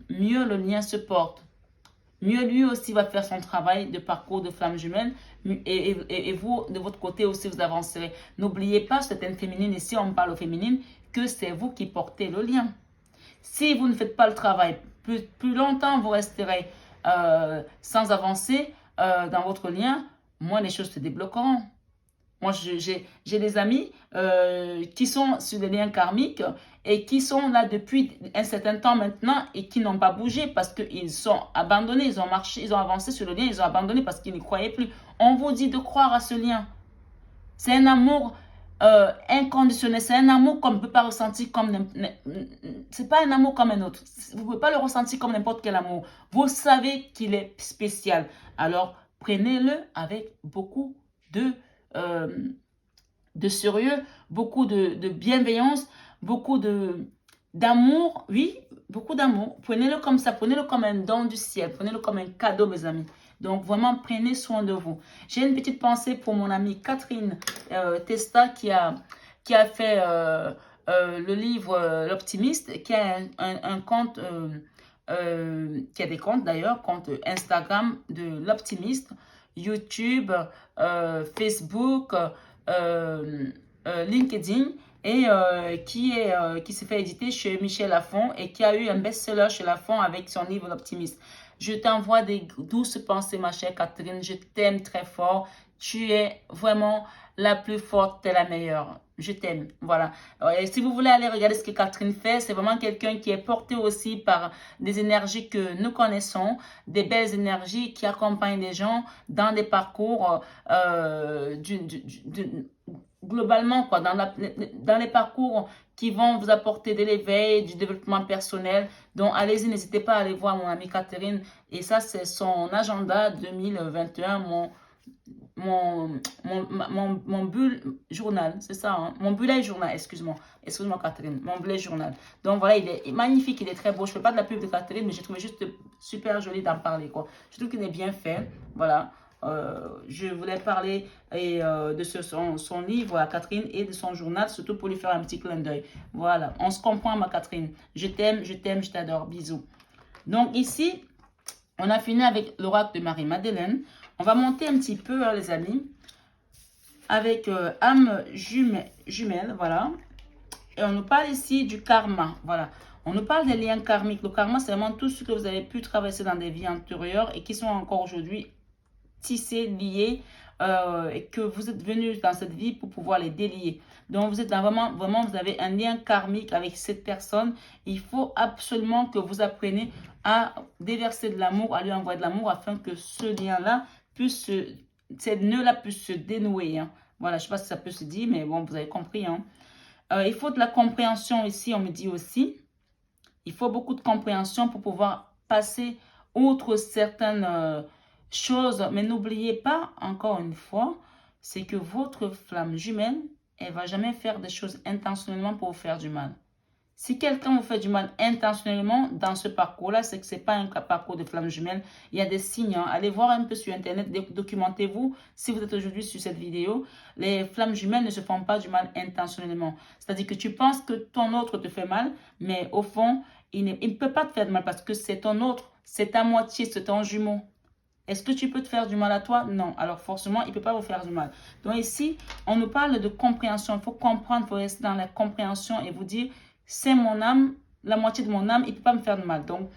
S1: mieux le lien se porte. Mieux lui aussi va faire son travail de parcours de flamme jumelle et vous, de votre côté aussi, vous avancerez. N'oubliez pas, certaines féminines, ici on parle aux féminines, que c'est vous qui portez le lien. Si vous ne faites pas le travail, plus longtemps vous resterez sans avancer dans votre lien, moins les choses se débloqueront. Moi, j'ai des amis qui sont sur des liens karmiques et qui sont là depuis un certain temps maintenant et qui n'ont pas bougé parce qu'ils sont abandonnés, ils ont marché, ils ont avancé sur le lien, ils ont abandonné parce qu'ils n'y croyaient plus. On vous dit de croire à ce lien. C'est un amour inconditionnel, c'est un amour qu'on ne peut pas ressentir comme... C'est pas un amour comme un autre. Vous ne pouvez pas le ressentir comme n'importe quel amour. Vous savez qu'il est spécial. Alors, prenez-le avec beaucoup de sérieux, beaucoup de bienveillance, beaucoup d'amour, oui, beaucoup d'amour. Prenez-le comme ça, prenez-le comme un don du ciel, prenez-le comme un cadeau, mes amis. Donc, vraiment, prenez soin de vous. J'ai une petite pensée pour mon amie Catherine Testa qui a fait le livre L'Optimiste, qui a un compte, qui a des comptes d'ailleurs, compte Instagram de L'Optimiste, YouTube, Facebook, LinkedIn, et qui s'est fait éditer chez Michel Lafon et qui a eu un best-seller chez Lafon avec son livre L'Optimiste. Je t'envoie des douces pensées, ma chère Catherine. Je t'aime très fort. Tu es vraiment la plus forte, tu es la meilleure. Je t'aime. Voilà. Et si vous voulez aller regarder ce que Catherine fait, c'est vraiment quelqu'un qui est porté aussi par des énergies que nous connaissons, des belles énergies qui accompagnent les gens dans des parcours globalement, quoi, dans les parcours qui vont vous apporter de l'éveil, du développement personnel. Donc, allez-y, n'hésitez pas à aller voir mon amie Catherine. Et ça, c'est son agenda 2021, mon bulle journal, c'est ça, hein? Mon bullet journal, excuse-moi Catherine, mon bullet journal. Donc voilà, il est magnifique, il est très beau. Je ne fais pas de la pub de Catherine, mais j'ai trouvé juste super joli d'en parler, quoi. Je trouve qu'il est bien fait, voilà. Je voulais parler de son livre à Catherine et de son journal, surtout pour lui faire un petit clin d'œil. Voilà, on se comprend, ma Catherine. Je t'aime, je t'adore. Bisous. Donc ici, on a fini avec l'oracle de Marie-Madeleine. On va monter un petit peu, les amis, avec âme jumelle, voilà. Et on nous parle ici du karma, voilà. On nous parle des liens karmiques. Le karma, c'est vraiment tout ce que vous avez pu traverser dans des vies antérieures et qui sont encore aujourd'hui tissés, liés, et que vous êtes venu dans cette vie pour pouvoir les délier. Donc, vous êtes dans vraiment, vous avez un lien karmique avec cette personne. Il faut absolument que vous appreniez à déverser de l'amour, à lui envoyer de l'amour afin que ce lien-là puisse ces nœuds-là puissent se dénouer. Hein. Voilà, je ne sais pas si ça peut se dire, mais bon, vous avez compris. Hein. Il faut de la compréhension ici, on me dit aussi. Il faut beaucoup de compréhension pour pouvoir passer outre certaines choses. Mais n'oubliez pas, encore une fois, c'est que votre flamme jumelle, elle ne va jamais faire des choses intentionnellement pour vous faire du mal. Si quelqu'un vous fait du mal intentionnellement dans ce parcours-là, c'est que ce n'est pas un parcours de flamme jumelle. Il y a des signes. Hein. Allez voir un peu sur Internet, documentez-vous. Si vous êtes aujourd'hui sur cette vidéo, les flammes jumelles ne se font pas du mal intentionnellement. C'est-à-dire que tu penses que ton autre te fait mal, mais au fond, il ne peut pas te faire du mal parce que c'est ton autre, c'est ta moitié, c'est ton jumeau. Est-ce que tu peux te faire du mal à toi? Non. Alors forcément, il ne peut pas vous faire du mal. Donc ici, on nous parle de compréhension. Il faut comprendre, il faut rester dans la compréhension et vous dire... c'est mon âme, la moitié de mon âme, il ne peut pas me faire de mal. Donc,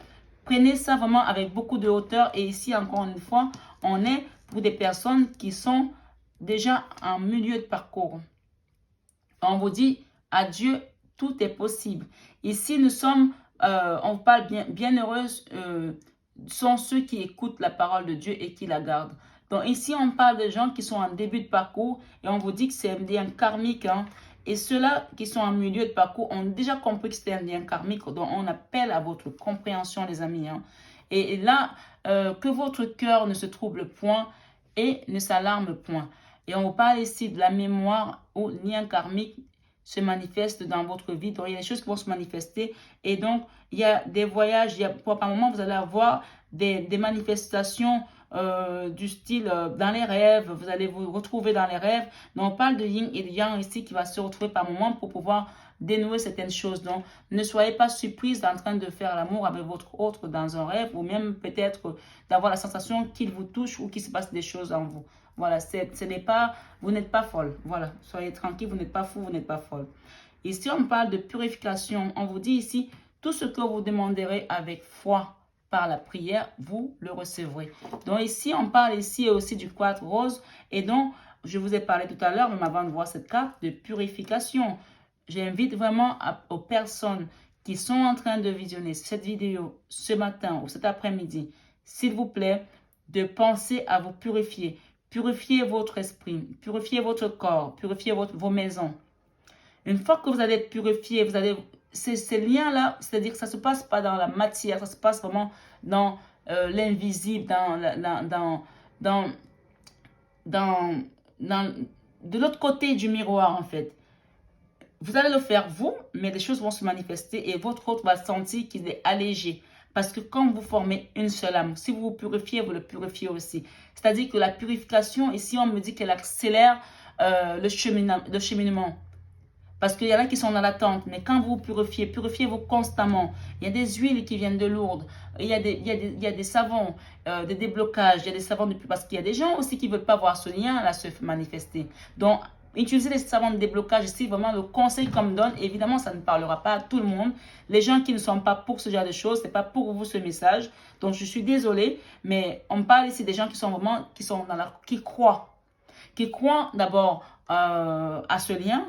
S1: prenez ça vraiment avec beaucoup de hauteur. Et ici, encore une fois, on est pour des personnes qui sont déjà en milieu de parcours. On vous dit, adieu, tout est possible. Ici, nous sommes, on parle bienheureuses, sont ceux qui écoutent la parole de Dieu et qui la gardent. Donc ici, on parle de gens qui sont en début de parcours et on vous dit que c'est un lien karmique. Hein. Et ceux-là qui sont en milieu de parcours ont déjà compris que c'est un lien karmique. Donc, on appelle à votre compréhension, les amis. Hein. Et là, que votre cœur ne se trouble point et ne s'alarme point. Et on vous parle ici de la mémoire où le lien karmique se manifeste dans votre vie. Donc, il y a des choses qui vont se manifester. Et donc, il y a des voyages. Par moment, vous allez avoir des manifestations du style dans les rêves, vous allez vous retrouver dans les rêves. Donc, on parle de yin et de yang ici qui va se retrouver par moment pour pouvoir dénouer certaines choses. Donc, ne soyez pas surprise en train de faire l'amour avec votre autre dans un rêve ou même peut-être d'avoir la sensation qu'il vous touche ou qu'il se passe des choses en vous. Voilà, vous n'êtes pas folle. Voilà, soyez tranquille, vous n'êtes pas fou, vous n'êtes pas folle. Ici, on parle de purification. On vous dit ici, tout ce que vous demanderez avec foi, par la prière, vous le recevrez. Donc ici, on parle ici aussi du quartz rose. Et donc, je vous ai parlé tout à l'heure, même avant de voir cette carte, de purification. J'invite vraiment aux personnes qui sont en train de visionner cette vidéo ce matin ou cet après-midi, s'il vous plaît, de penser à vous purifier. Purifiez votre esprit, purifiez votre corps, purifiez vos maisons. Une fois que vous allez être purifié, vous allez... Ces liens-là, c'est-à-dire que ça ne se passe pas dans la matière, ça se passe vraiment dans l'invisible, de l'autre côté du miroir, en fait. Vous allez le faire vous, mais les choses vont se manifester et votre autre va sentir qu'il est allégé. Parce que quand vous formez une seule âme, si vous vous purifiez, vous le purifiez aussi. C'est-à-dire que la purification, ici, on me dit qu'elle accélère le cheminement. Parce qu'il y en a qui sont dans l'attente. Mais quand vous purifiez, purifiez-vous constamment. Il y a des huiles qui viennent de Lourdes. Il y a des savons de déblocage. Il y a des savons parce qu'il y a des gens aussi qui ne veulent pas voir ce lien-là se manifester. Donc, utilisez les savons de déblocage ici. Vraiment, le conseil qu'on me donne, évidemment, ça ne parlera pas à tout le monde. Les gens qui ne sont pas pour ce genre de choses, ce n'est pas pour vous ce message. Donc, je suis désolée. Mais on parle ici des gens qui sont vraiment, qui croient. Qui croient d'abord à ce lien,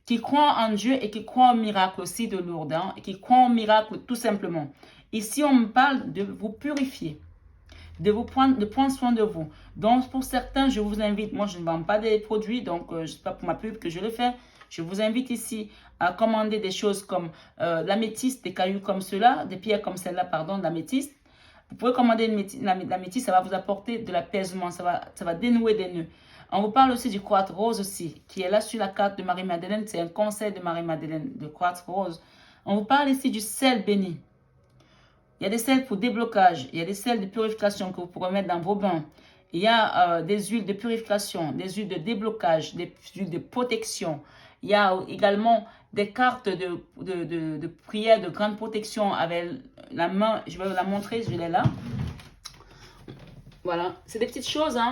S1: qui croient en Dieu et qui croient au miracle aussi de Lourdes, hein, et qui croient au miracle tout simplement. Ici, on me parle de vous purifier, de prendre soin de vous. Donc, pour certains, je vous invite, moi je ne vends pas des produits, donc je ne sais pas pour ma pub que je le fais. Je vous invite ici à commander des choses comme l'améthyste, des cailloux comme ceux-là, des pierres comme celle-là, pardon, l'améthyste. Vous pouvez commander l'améthyste, ça va vous apporter de l'apaisement, ça va dénouer des nœuds. On vous parle aussi du quartz rose aussi, qui est là sur la carte de Marie-Madeleine. C'est un conseil de Marie-Madeleine, de quartz rose. On vous parle ici du sel béni. Il y a des sels pour déblocage. Il y a des sels de purification que vous pourrez mettre dans vos bains. Il y a des huiles de purification, des huiles de déblocage, des huiles de protection. Il y a également des cartes de prière de grande protection avec la main. Je vais vous la montrer, je l'ai là. Voilà, c'est des petites choses, hein.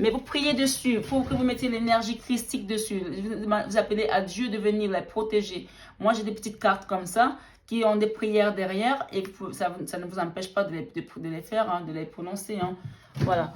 S1: Mais vous priez dessus, il faut que vous mettiez l'énergie christique dessus. Vous appelez à Dieu de venir les protéger. Moi, j'ai des petites cartes comme ça qui ont des prières derrière et ça ne vous empêche pas de les faire, hein, de les prononcer. Hein. Voilà.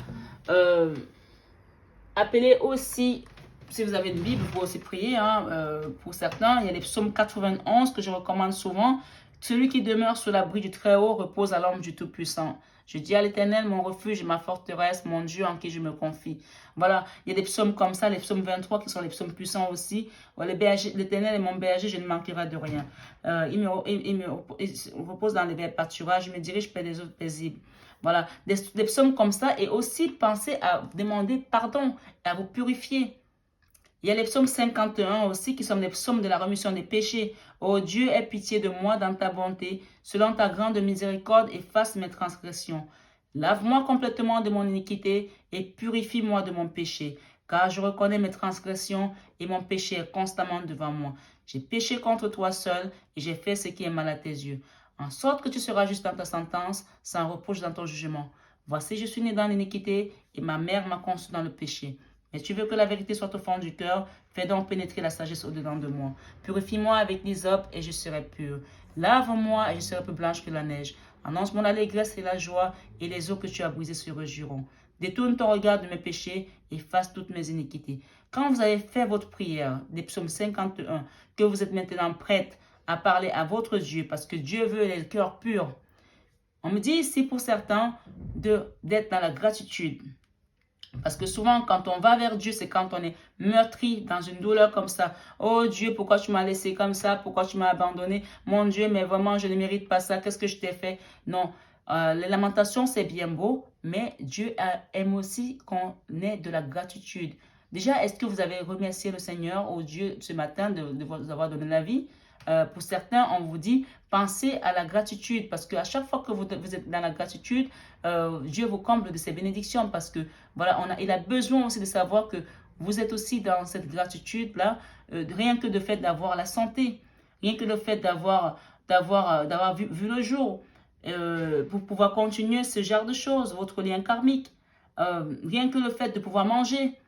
S1: Appelez aussi, si vous avez une Bible, vous pouvez aussi prier. Hein, pour certains, il y a les psaumes 91 que je recommande souvent. Celui qui demeure sous l'abri du Très-Haut repose à l'ombre du Tout-Puissant. Je dis à l'Éternel, mon refuge et ma forteresse, mon Dieu en qui je me confie. Voilà, il y a des psaumes comme ça, les psaumes 23 qui sont les psaumes puissants aussi. L'Éternel est mon berger, je ne manquerai de rien. Il me repose dans les verts pâturages, je me dirige près des eaux paisibles. Voilà, des psaumes comme ça. Et aussi, pensez à demander pardon et à vous purifier. Il y a les psaumes 51 aussi qui sont les psaumes de la rémission des péchés. Ô Dieu, aie pitié de moi dans ta bonté. Selon ta grande miséricorde, efface mes transgressions. Lave-moi complètement de mon iniquité et purifie-moi de mon péché. Car je reconnais mes transgressions et mon péché est constamment devant moi. J'ai péché contre toi seul et j'ai fait ce qui est mal à tes yeux. En sorte que tu seras juste dans ta sentence, sans reproche dans ton jugement. Voici, je suis né dans l'iniquité et ma mère m'a conçu dans le péché. Mais tu veux que la vérité soit au fond du cœur, fais donc pénétrer la sagesse au-dedans de moi. Purifie-moi avec l'hysope et je serai pur. Lave-moi et je serai plus blanche que la neige. Annonce mon allégresse et la joie, et les eaux que tu as brisées se rejoueront. Détourne ton regard de mes péchés et efface toutes mes iniquités. Quand vous avez fait votre prière, des psaumes 51, que vous êtes maintenant prête à parler à votre Dieu, parce que Dieu veut les cœurs purs. On me dit ici pour certains d'être dans la gratitude. Parce que souvent, quand on va vers Dieu, c'est quand on est meurtri dans une douleur comme ça. Oh Dieu, pourquoi tu m'as laissé comme ça? Pourquoi tu m'as abandonné? Mon Dieu, mais vraiment, je ne mérite pas ça. Qu'est-ce que je t'ai fait? Non, les lamentations, c'est bien beau, mais Dieu aime aussi qu'on ait de la gratitude. Déjà, est-ce que vous avez remercié le Seigneur, au Dieu, ce matin, de vous avoir donné la vie? Pour certains, on vous dit, pensez à la gratitude, parce qu'à chaque fois que vous êtes dans la gratitude, Dieu vous comble de ses bénédictions, parce que voilà, il a besoin aussi de savoir que vous êtes aussi dans cette gratitude-là, rien que le fait d'avoir la santé, rien que le fait d'avoir vu le jour, pour pouvoir continuer ce genre de choses, votre lien karmique, rien que le fait de pouvoir manger,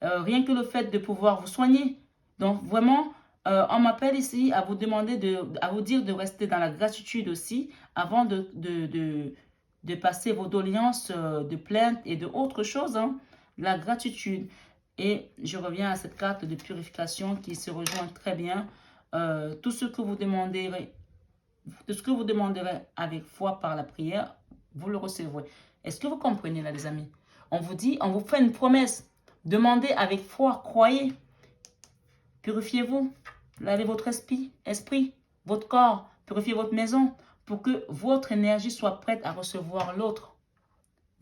S1: rien que le fait de pouvoir vous soigner. Donc vraiment, on m'appelle ici à vous demander à vous dire de rester dans la gratitude aussi avant de passer vos doléances de plainte et de autres choses. Hein, la gratitude. Et je reviens à cette carte de purification qui se rejoint très bien. Tout ce que vous demanderez avec foi par la prière, vous le recevrez. Est-ce que vous comprenez là, les amis? On vous fait une promesse. Demandez avec foi, croyez. Purifiez-vous. Lavez votre esprit, votre corps, purifiez votre maison pour que votre énergie soit prête à recevoir l'autre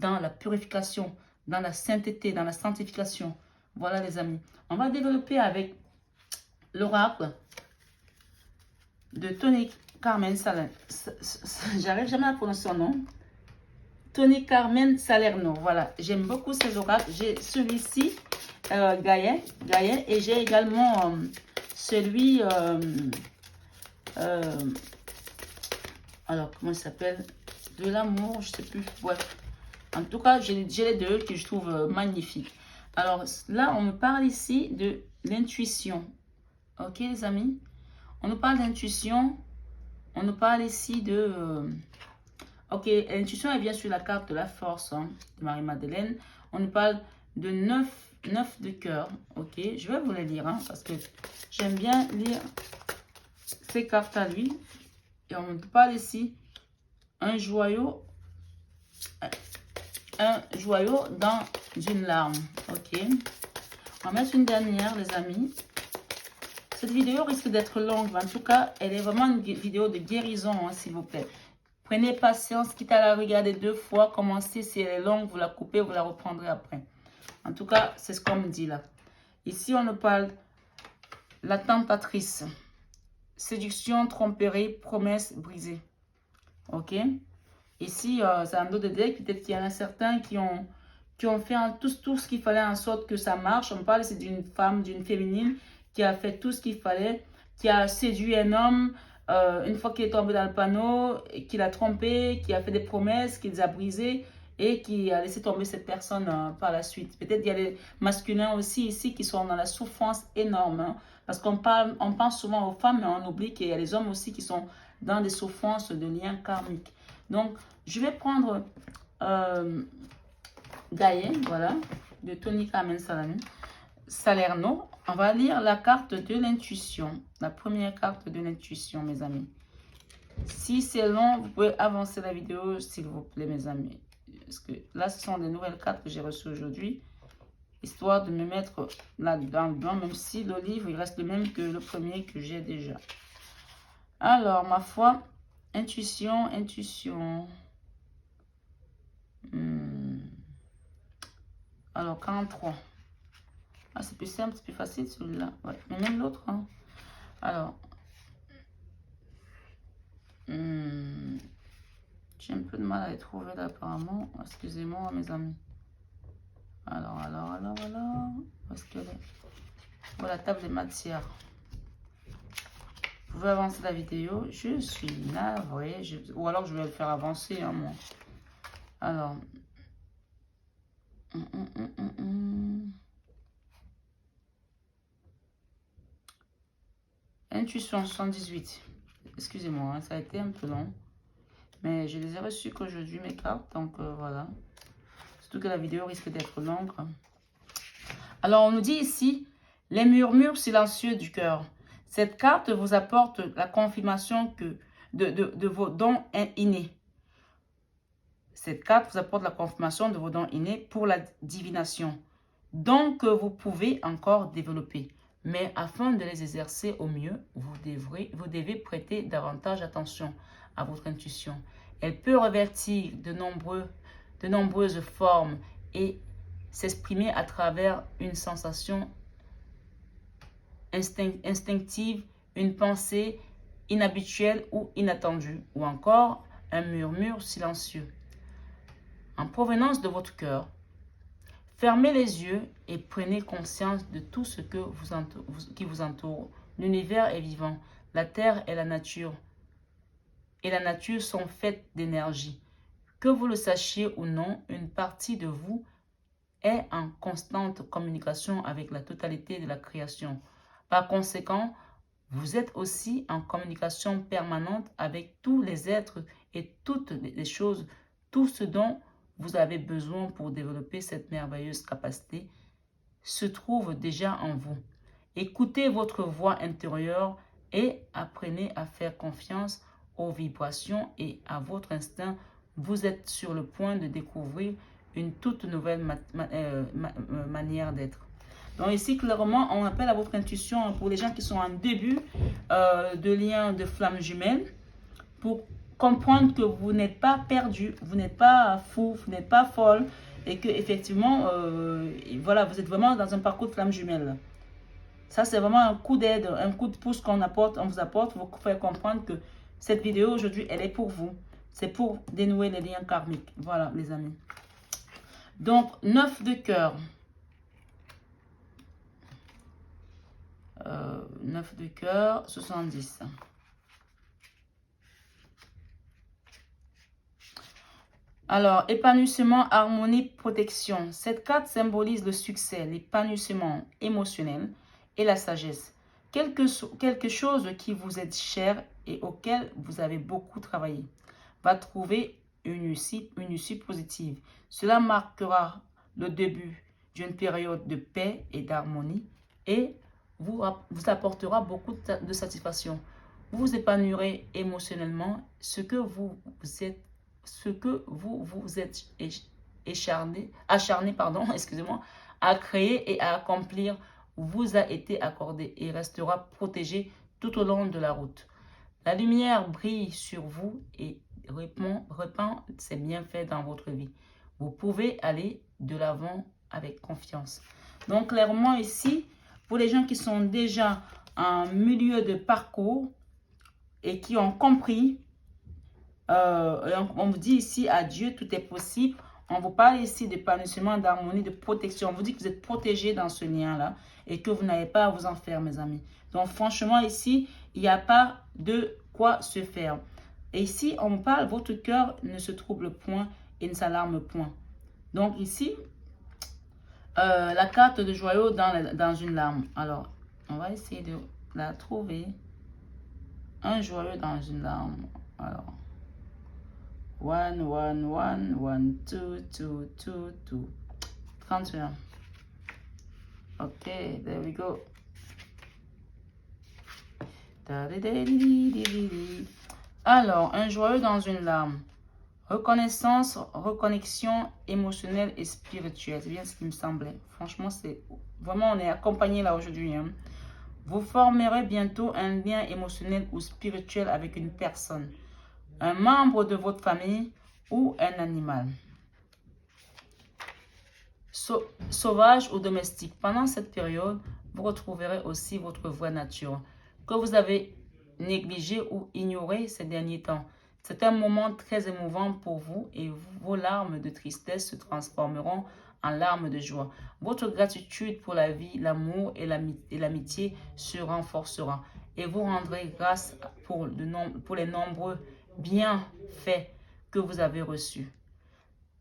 S1: dans la purification, dans la sainteté, dans la sanctification. Voilà les amis. On va développer avec l'oracle de Tony Carmen Salerno. J'arrive jamais à prononcer son nom. Tony Carmen Salerno. Voilà, j'aime beaucoup ces oracles. J'ai celui-ci, Gaïa, et j'ai également celui, alors comment il s'appelle, de l'amour, je sais plus, bref. En tout cas, j'ai les deux que je trouve magnifiques. Alors là, on me parle ici de l'intuition. Ok les amis, on nous parle d'intuition, on nous parle ici de... ok, l'intuition, elle vient sur la carte de la force hein, de Marie-Madeleine. On nous parle de 9 de cœur. Ok, je vais vous les lire hein, parce que j'aime bien lire ces cartes à lui. Et on nous parle ici un joyau dans une larme. Ok, on va mettre une dernière, les amis. Cette vidéo risque d'être longue, mais en tout cas, elle est vraiment une vidéo de guérison, hein, s'il vous plaît. Prenez patience, quitte à la regarder 2 fois. Commencez, si elle est longue, vous la coupez, vous la reprendrez après. En tout cas, c'est ce qu'on me dit là. Ici, on nous parle la tentatrice. Séduction, tromperie, promesse brisée. Ok. Ici, c'est un dos de deck. Peut-être qu'il y en a certains qui ont fait tout ce qu'il fallait en sorte que ça marche. On parle ici d'une femme, d'une féminine qui a fait tout ce qu'il fallait, qui a séduit un homme une fois qu'il est tombé dans le panneau, qu'il a trompé, qui a fait des promesses, qu'il les a brisées et qui a laissé tomber cette personne par la suite. Peut-être qu'il y a des masculins aussi ici qui sont dans la souffrance énorme. Hein, parce qu'on pense souvent aux femmes, mais on oublie qu'il y a les hommes aussi qui sont dans des souffrances de liens karmiques. Donc, je vais prendre Gaïa, voilà, de Tony Carmen Salerno. On va lire la carte de l'intuition, la première carte de l'intuition, mes amis. Si c'est long, vous pouvez avancer la vidéo, s'il vous plaît, mes amis. Parce que là, ce sont des nouvelles cartes que j'ai reçues aujourd'hui, histoire de me mettre là-dedans, même si le livre, il reste le même que le premier que j'ai déjà. Alors, ma foi, intuition. Alors, 43. Ah, c'est plus simple, c'est plus facile celui-là. Ouais, mais même l'autre. Hein. Alors, j'ai un peu de mal à les trouver là, apparemment. Excusez-moi, mes amis. Alors. Où est-ce qu'elle est? Voilà, table des matières. Vous pouvez avancer la vidéo. Je suis navrée. Ou alors, je vais le faire avancer, hein, moi. Alors. Intuition 78. Excusez-moi, hein, ça a été un peu long. Mais je les ai reçus qu'aujourd'hui, mes cartes. Donc, voilà. Surtout que la vidéo risque d'être longue. Alors, on nous dit ici, les murmures silencieux du cœur. Cette carte vous apporte la confirmation de vos dons innés. Cette carte vous apporte la confirmation de vos dons innés pour la divination. Donc, vous pouvez encore développer. Mais afin de les exercer au mieux, vous devez prêter davantage attention à votre intuition. Elle peut revêtir de nombreuses formes et s'exprimer à travers une sensation instinctive, une pensée inhabituelle ou inattendue, ou encore un murmure silencieux. En provenance de votre cœur, fermez les yeux et prenez conscience de tout ce qui vous entoure. L'univers est vivant, la terre et la nature sont faites d'énergie. Que vous le sachiez ou non, une partie de vous est en constante communication avec la totalité de la création. Par conséquent, vous êtes aussi en communication permanente avec tous les êtres et toutes les choses, tout ce dont vous avez besoin pour développer cette merveilleuse capacité se trouve déjà en vous. Écoutez votre voix intérieure et apprenez à faire confiance aux vibrations et à votre instinct. Vous êtes sur le point de découvrir une toute nouvelle manière d'être. Donc ici, clairement, on appelle à votre intuition pour les gens qui sont en début de lien de flamme jumelle pour comprendre que vous n'êtes pas perdu, vous n'êtes pas fou, vous n'êtes pas folle et que effectivement, voilà, vous êtes vraiment dans un parcours de flamme jumelle. Ça, c'est vraiment un coup d'aide, un coup de pouce on vous apporte pour vous faire comprendre que cette vidéo aujourd'hui, elle est pour vous. C'est pour dénouer les liens karmiques. Voilà, les amis. Donc, 9 de cœur. 9 de cœur, 70. Alors, épanouissement, harmonie, protection. Cette carte symbolise le succès, l'épanouissement émotionnel et la sagesse. Quelque chose qui vous est cher et auquel vous avez beaucoup travaillé va trouver une issue positive. Cela marquera le début d'une période de paix et d'harmonie et vous apportera beaucoup de satisfaction. Vous vous épanouirez émotionnellement, ce que vous êtes acharné, excusez-moi, à créer et à accomplir vous a été accordé et restera protégé tout au long de la route. La lumière brille sur vous et répand ses bienfaits dans votre vie. Vous pouvez aller de l'avant avec confiance. Donc clairement ici, pour les gens qui sont déjà en milieu de parcours et qui ont compris, on vous dit ici à Dieu, tout est possible. On vous parle ici d'épanouissement, d'harmonie, de protection. On vous dit que vous êtes protégé dans ce lien-là et que vous n'avez pas à vous en faire, mes amis. Donc, franchement, ici, il n'y a pas de quoi se faire. Et ici, on parle, votre cœur ne se trouble point et ne s'alarme point. Donc, ici, la carte de joyau dans une larme. Alors, on va essayer de la trouver. Un joyeux dans une larme. Alors, 1, 1, 1, 1, 2, 2, 2, 2. 31. Ok, there we go. Alors, un joyeux dans une larme. Reconnaissance, reconnexion émotionnelle et spirituelle. C'est bien ce qui me semblait. Franchement, c'est vraiment, on est accompagné là aujourd'hui. Hein. Vous formerez bientôt un lien émotionnel ou spirituel avec une personne, un membre de votre famille ou un animal. Sauvage ou domestique. Pendant cette période, vous retrouverez aussi votre vraie nature, que vous avez négligé ou ignoré ces derniers temps. C'est un moment très émouvant pour vous et vos larmes de tristesse se transformeront en larmes de joie. Votre gratitude pour la vie, l'amour et l'amitié se renforcera et vous rendrez grâce pour les nombreux bienfaits que vous avez reçus.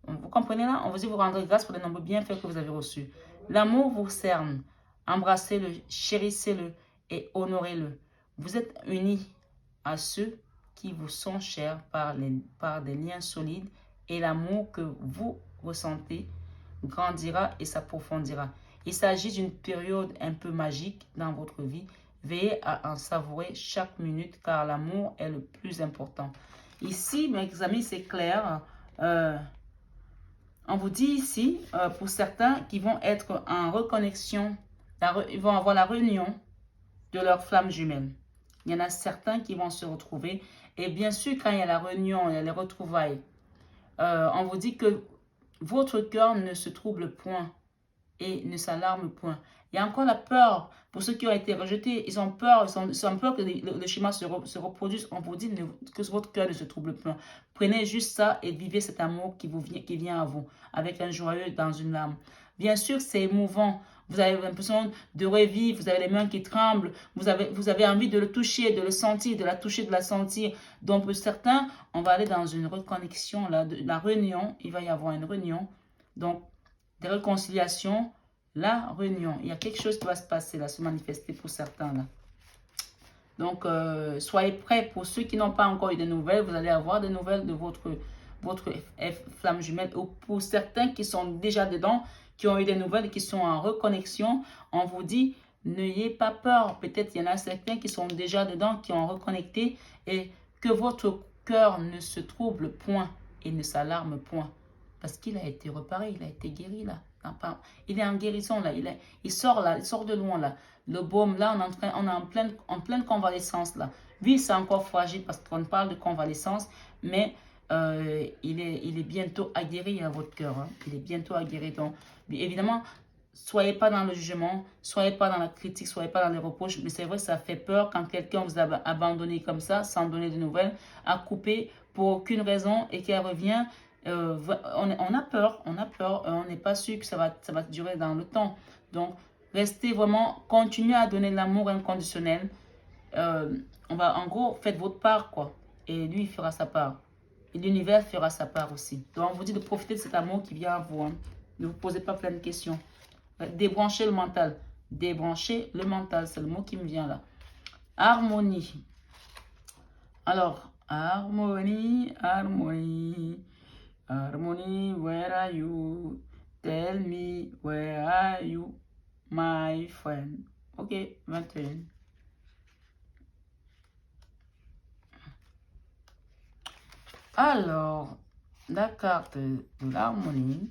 S1: Vous comprenez là? On vous dit vous rendrez grâce pour les nombreux bienfaits que vous avez reçus. L'amour vous cerne. Embrassez-le, chérissez-le et honorez-le. Vous êtes unis à ceux qui vous sont chers par des liens solides et l'amour que vous ressentez grandira et s'approfondira. Il s'agit d'une période un peu magique dans votre vie. Veillez à en savourer chaque minute car l'amour est le plus important. Ici, mes amis, c'est clair. On vous dit ici, pour certains qui vont être en reconnexion, ils vont avoir la réunion de leurs flammes jumelles. Il y en a certains qui vont se retrouver. Et bien sûr, quand il y a la réunion, il y a les retrouvailles, on vous dit que votre cœur ne se trouble point et ne s'alarme point. Il y a encore la peur. Pour ceux qui ont été rejetés, ils ont peur, ils ont peur que le schéma se reproduise. On vous dit que votre cœur ne se trouble point. Prenez juste ça et vivez cet amour qui vient à vous, avec un joyeux dans une larme. Bien sûr, c'est émouvant. Vous avez l'impression de revivre, vous avez les mains qui tremblent, vous avez envie de le toucher, de le sentir, de la toucher, de la sentir. Donc, pour certains, on va aller dans une reconnexion, la réunion, il va y avoir une réunion. Donc, des réconciliations, la réunion. Il y a quelque chose qui va se passer là, se manifester pour certains là. Donc, soyez prêts. Pour ceux qui n'ont pas encore eu de nouvelles, vous allez avoir des nouvelles de votre flamme jumelle. Ou pour certains qui sont déjà dedans, qui ont eu des nouvelles, qui sont en reconnexion, on vous dit, n'ayez pas peur. Peut-être il y en a certains qui sont déjà dedans, qui ont reconnecté et que votre cœur ne se trouble point et ne s'alarme point. Parce qu'il a été reparé, il a été guéri là. Il est en guérison là, il sort de loin là. Le baume là, on est en pleine convalescence là. Oui, c'est encore fragile parce qu'on parle de convalescence, mais il est bientôt aguerri à votre cœur. Hein. Il est bientôt aguerri. Donc, évidemment, soyez pas dans le jugement, soyez pas dans la critique, soyez pas dans les reproches. Mais c'est vrai, ça fait peur quand quelqu'un vous a abandonné comme ça, sans donner de nouvelles, a coupé pour aucune raison et qu'elle revient. On a peur, on n'est pas sûr que ça va durer dans le temps. Donc, restez vraiment, continuez à donner l'amour inconditionnel. En gros, faites votre part, quoi. Et lui, il fera sa part. Et l'univers fera sa part aussi. Donc, on vous dit de profiter de cet amour qui vient à vous. Hein. Ne vous posez pas plein de questions. Débranchez le mental. Débranchez le mental, c'est le mot qui me vient là. Harmonie. Alors, harmonie, harmonie. Harmony, where are you? Tell me, where are you, my friend? Ok, 21. Alors, la carte de l'harmonie.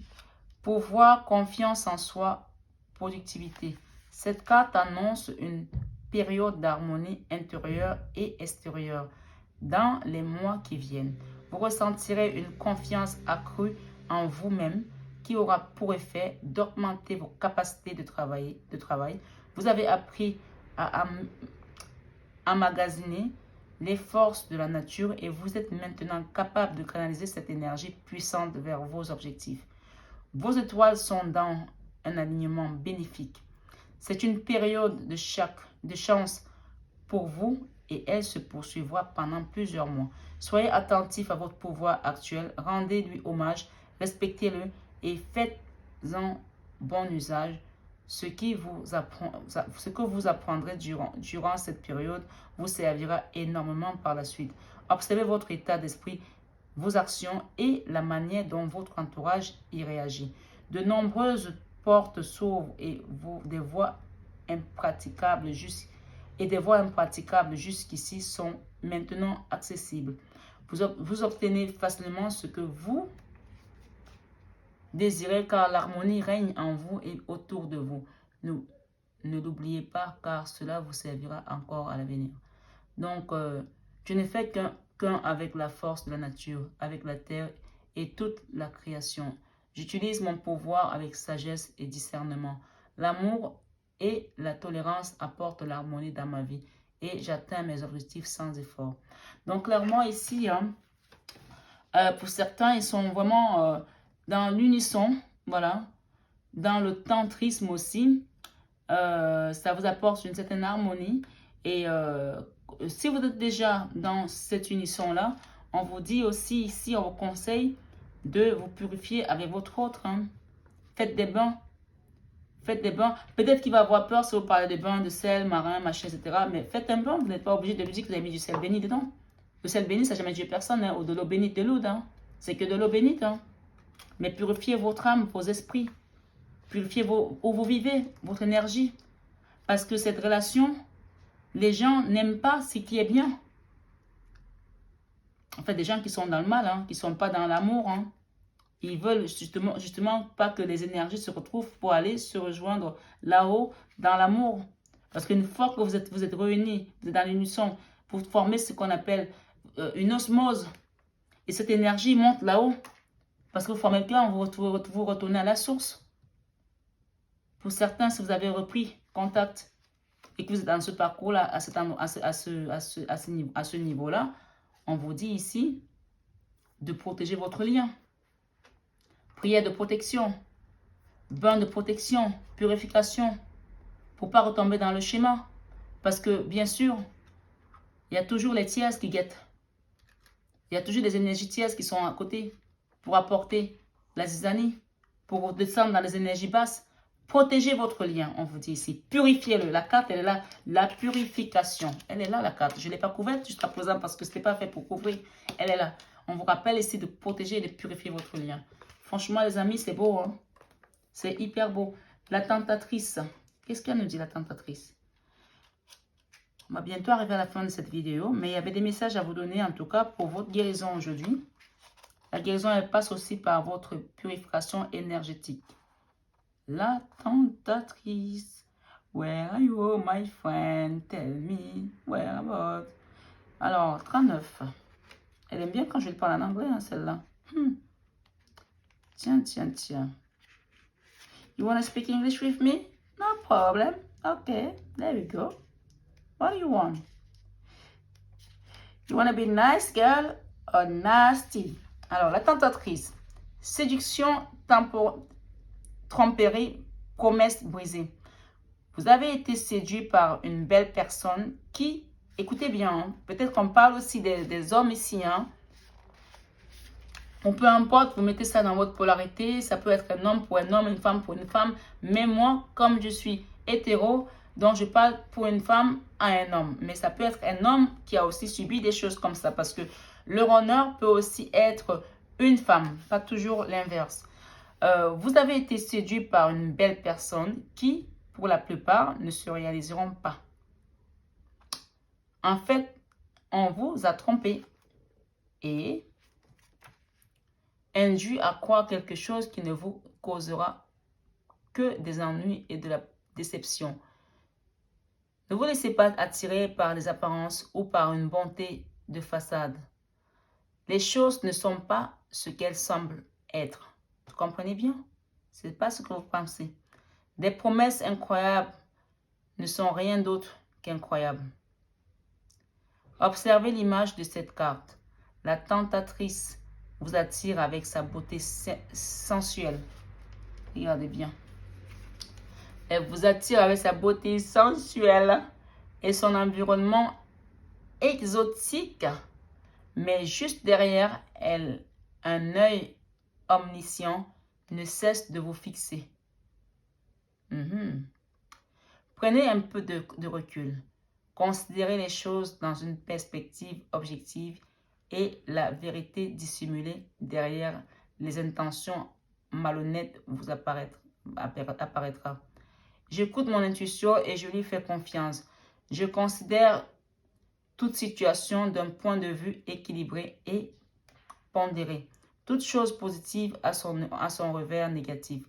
S1: Pouvoir, confiance en soi, productivité. Cette carte annonce une période d'harmonie intérieure et extérieure dans les mois qui viennent. Vous ressentirez une confiance accrue en vous-même qui aura pour effet d'augmenter vos capacités de travail. Vous avez appris à emmagasiner les forces de la nature et vous êtes maintenant capable de canaliser cette énergie puissante vers vos objectifs. Vos étoiles sont dans un alignement bénéfique. C'est une période de chance pour vous et elle se poursuivra pendant plusieurs mois. Soyez attentif à votre pouvoir actuel, rendez-lui hommage, respectez-le et faites-en bon usage. ce que vous apprendrez durant cette période vous servira énormément par la suite. Observez votre état d'esprit, vos actions et la manière dont votre entourage y réagit. De nombreuses portes s'ouvrent et des voies impraticables jusqu'ici sont maintenant accessibles. Vous obtenez facilement ce que vous désirez car l'harmonie règne en vous et autour de vous. Ne l'oubliez pas car cela vous servira encore à l'avenir. Donc, je ne fais qu'un avec la force de la nature, avec la terre et toute la création. J'utilise mon pouvoir avec sagesse et discernement. L'amour et la tolérance apportent l'harmonie dans ma vie et j'atteins mes objectifs sans effort. Donc, clairement, ici, pour certains, ils sont vraiment dans l'unisson, voilà, dans le tantrisme aussi. Ça vous apporte une certaine harmonie. Et si vous êtes déjà dans cette unisson-là, on vous dit aussi ici, on vous conseille de vous purifier avec votre autre. Hein. Faites des bains. Faites des bains. Peut-être qu'il va avoir peur si vous parlez de bains de sel, marin, machin, etc. Mais faites un bain. Vous n'êtes pas obligé de lui dire que vous avez mis du sel béni dedans. Le sel béni, ça n'a jamais tué personne. Hein, ou de l'eau bénite de l'eau. Hein. C'est que de l'eau bénite. Hein. Mais purifiez votre âme, vos esprits. Purifiez où vous vivez, votre énergie. Parce que cette relation, les gens n'aiment pas ce qui est bien. En fait, des gens qui sont dans le mal, hein, qui ne sont pas dans l'amour. Hein. Ils veulent justement pas que les énergies se retrouvent pour aller se rejoindre là-haut dans l'amour. Parce qu'une fois que vous êtes réunis, vous êtes dans l'unisson, vous formez ce qu'on appelle une osmose. Et cette énergie monte là-haut. Parce que vous formez le clan, vous retournez à la source. Pour certains, si vous avez repris contact et que vous êtes dans ce parcours-là, à ce niveau-là, on vous dit ici de protéger votre lien. Prière de protection, bain de protection, purification, pour ne pas retomber dans le schéma. Parce que, bien sûr, il y a toujours les tiers qui guettent. Il y a toujours des énergies tiers qui sont à côté pour apporter la zizanie, pour descendre dans les énergies basses. Protégez votre lien, on vous dit ici. Purifiez-le. La carte, elle est là. La purification. Elle est là, la carte. Je ne l'ai pas couverte jusqu'à présent parce que ce n'était pas fait pour couvrir. Elle est là. On vous rappelle ici de protéger et de purifier votre lien. Franchement, les amis, c'est beau. Hein? C'est hyper beau. La tentatrice. Qu'est-ce qu'elle nous dit, la tentatrice? On va bientôt arriver à la fin de cette vidéo. Mais il y avait des messages à vous donner, en tout cas, pour votre guérison aujourd'hui. La guérison, elle passe aussi par votre purification énergétique. La tentatrice. Where are you, my friend? Tell me. Where about? Alors, 39. Elle aime bien quand je lui parle en anglais, hein, celle-là. Tiens. You want to speak English with me? No problem. Okay, there we go. What do you want? You want to be nice girl or nasty? Alors, la tentatrice. Séduction tromperie, promesse brisée. Vous avez été séduit par une belle personne qui, écoutez bien, hein, peut-être qu'on parle aussi des hommes ici, hein. On peu importe, vous mettez ça dans votre polarité, ça peut être un homme pour un homme, une femme pour une femme, mais moi, comme je suis hétéro, donc je parle pour une femme à un homme, mais ça peut être un homme qui a aussi subi des choses comme ça, parce que le runner peut aussi être une femme, pas toujours l'inverse. Vous avez été séduit par une belle personne qui, pour la plupart, ne se réaliseront pas. En fait, on vous a trompé et induit à croire quelque chose qui ne vous causera que des ennuis et de la déception. Ne vous laissez pas attirer par les apparences ou par une bonté de façade. Les choses ne sont pas ce qu'elles semblent être. Vous comprenez bien? Ce n'est pas ce que vous pensez. Des promesses incroyables ne sont rien d'autre qu'incroyables. Observez l'image de cette carte. La tentatrice vous attire avec sa beauté sensuelle. Regardez bien. Elle vous attire avec sa beauté sensuelle et son environnement exotique. Mais juste derrière elle, un œil omniscient ne cesse de vous fixer. Mhm. Prenez un peu de recul. Considérez les choses dans une perspective objective et la vérité dissimulée derrière les intentions malhonnêtes vous apparaîtra. J'écoute mon intuition et je lui fais confiance. Je considère toute situation d'un point de vue équilibré et pondéré. Toute chose positive a son revers négatif.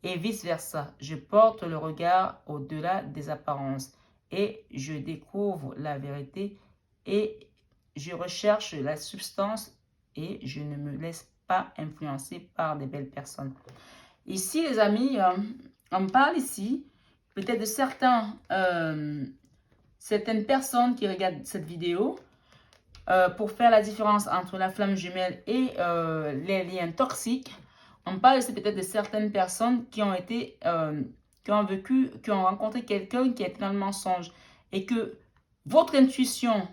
S1: Et vice-versa. Je porte le regard au-delà des apparences et je découvre la vérité et je recherche la substance et je ne me laisse pas influencer par des belles personnes. Ici, les amis, on parle ici peut-être de certaines personnes qui regardent cette vidéo pour faire la différence entre la flamme jumelle et les liens toxiques. On parle aussi peut-être de certaines personnes qui ont été, qui ont rencontré quelqu'un qui est dans le mensonge et que votre intuition,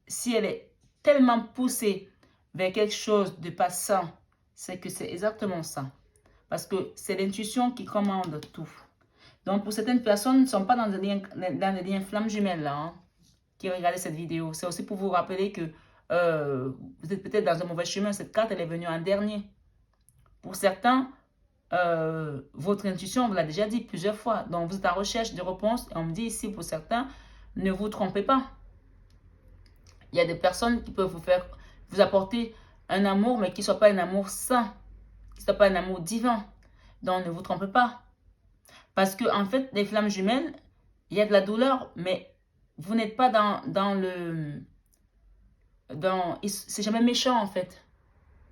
S1: si elle est tellement poussée vers quelque chose de pas sain, c'est que c'est exactement ça. Parce que c'est l'intuition qui commande tout. Donc, pour certaines personnes, ne sont pas dans des liens flammes jumelles là, hein, qui regardent cette vidéo. C'est aussi pour vous rappeler que vous êtes peut-être dans un mauvais chemin. Cette carte, elle est venue en dernier. Pour certains, votre intuition, on vous l'a déjà dit plusieurs fois. Donc, vous êtes en recherche de réponses. Et on me dit ici, pour certains, ne vous trompez pas. Il y a des personnes qui peuvent vous apporter un amour, mais qui ne soit pas un amour sain, qui ne soit pas un amour divin. Donc, ne vous trompez pas. Parce que, en fait, les flammes jumelles, il y a de la douleur, mais vous n'êtes pas c'est jamais méchant, en fait.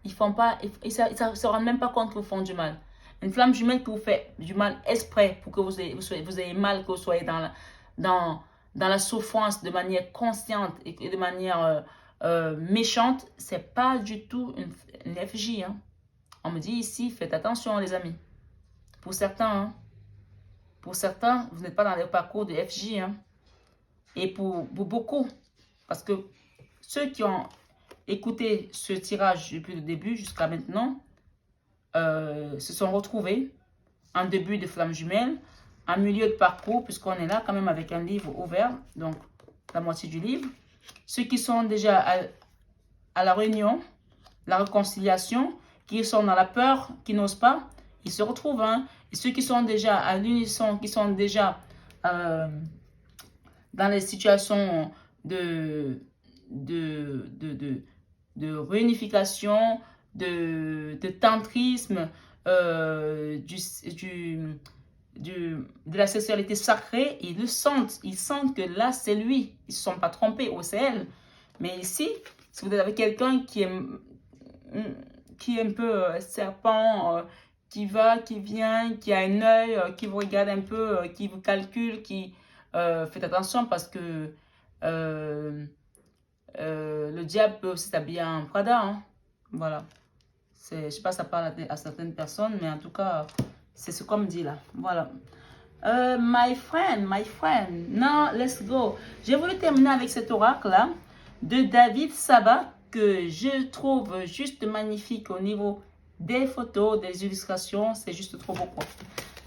S1: Ils font pas, ils se rendent même pas compte qu'ils vous font du mal. Une flamme jumelle qui vous fait du mal exprès pour que vous ayez mal, que vous soyez dans la souffrance de manière consciente et de manière méchante, c'est pas du tout une FJ. Hein. On me dit ici, faites attention les amis. Pour certains, vous n'êtes pas dans le parcours de FJ. Hein. Et pour beaucoup, parce que ceux qui ont écouté ce tirage depuis le début jusqu'à maintenant, se sont retrouvés en début de flamme jumelle, en milieu de parcours, puisqu'on est là quand même avec un livre ouvert, donc la moitié du livre. Ceux qui sont déjà à la réunion, la réconciliation, qui sont dans la peur, qui n'osent pas, ils se retrouvent. Hein. Et ceux qui sont déjà à l'unisson, qui sont déjà dans les situations de réunification, de tantrisme, de la sexualité sacrée, ils le sentent. Ils sentent que là, c'est lui. Ils ne se sont pas trompés, ou c'est elle. Mais ici, si vous êtes avec quelqu'un qui est un peu serpent, qui va, qui vient, qui a un œil, qui vous regarde un peu, qui vous calcule, qui faites attention parce que le diable peut aussi s'habiller en Prada. Hein. Voilà. Je ne sais pas si ça parle à certaines personnes, mais en tout cas, c'est ce qu'on me dit là. Voilà. My friend, now let's go. J'ai voulu terminer avec cet oracle là de David Saba que je trouve juste magnifique au niveau des photos, des illustrations. C'est juste trop beau.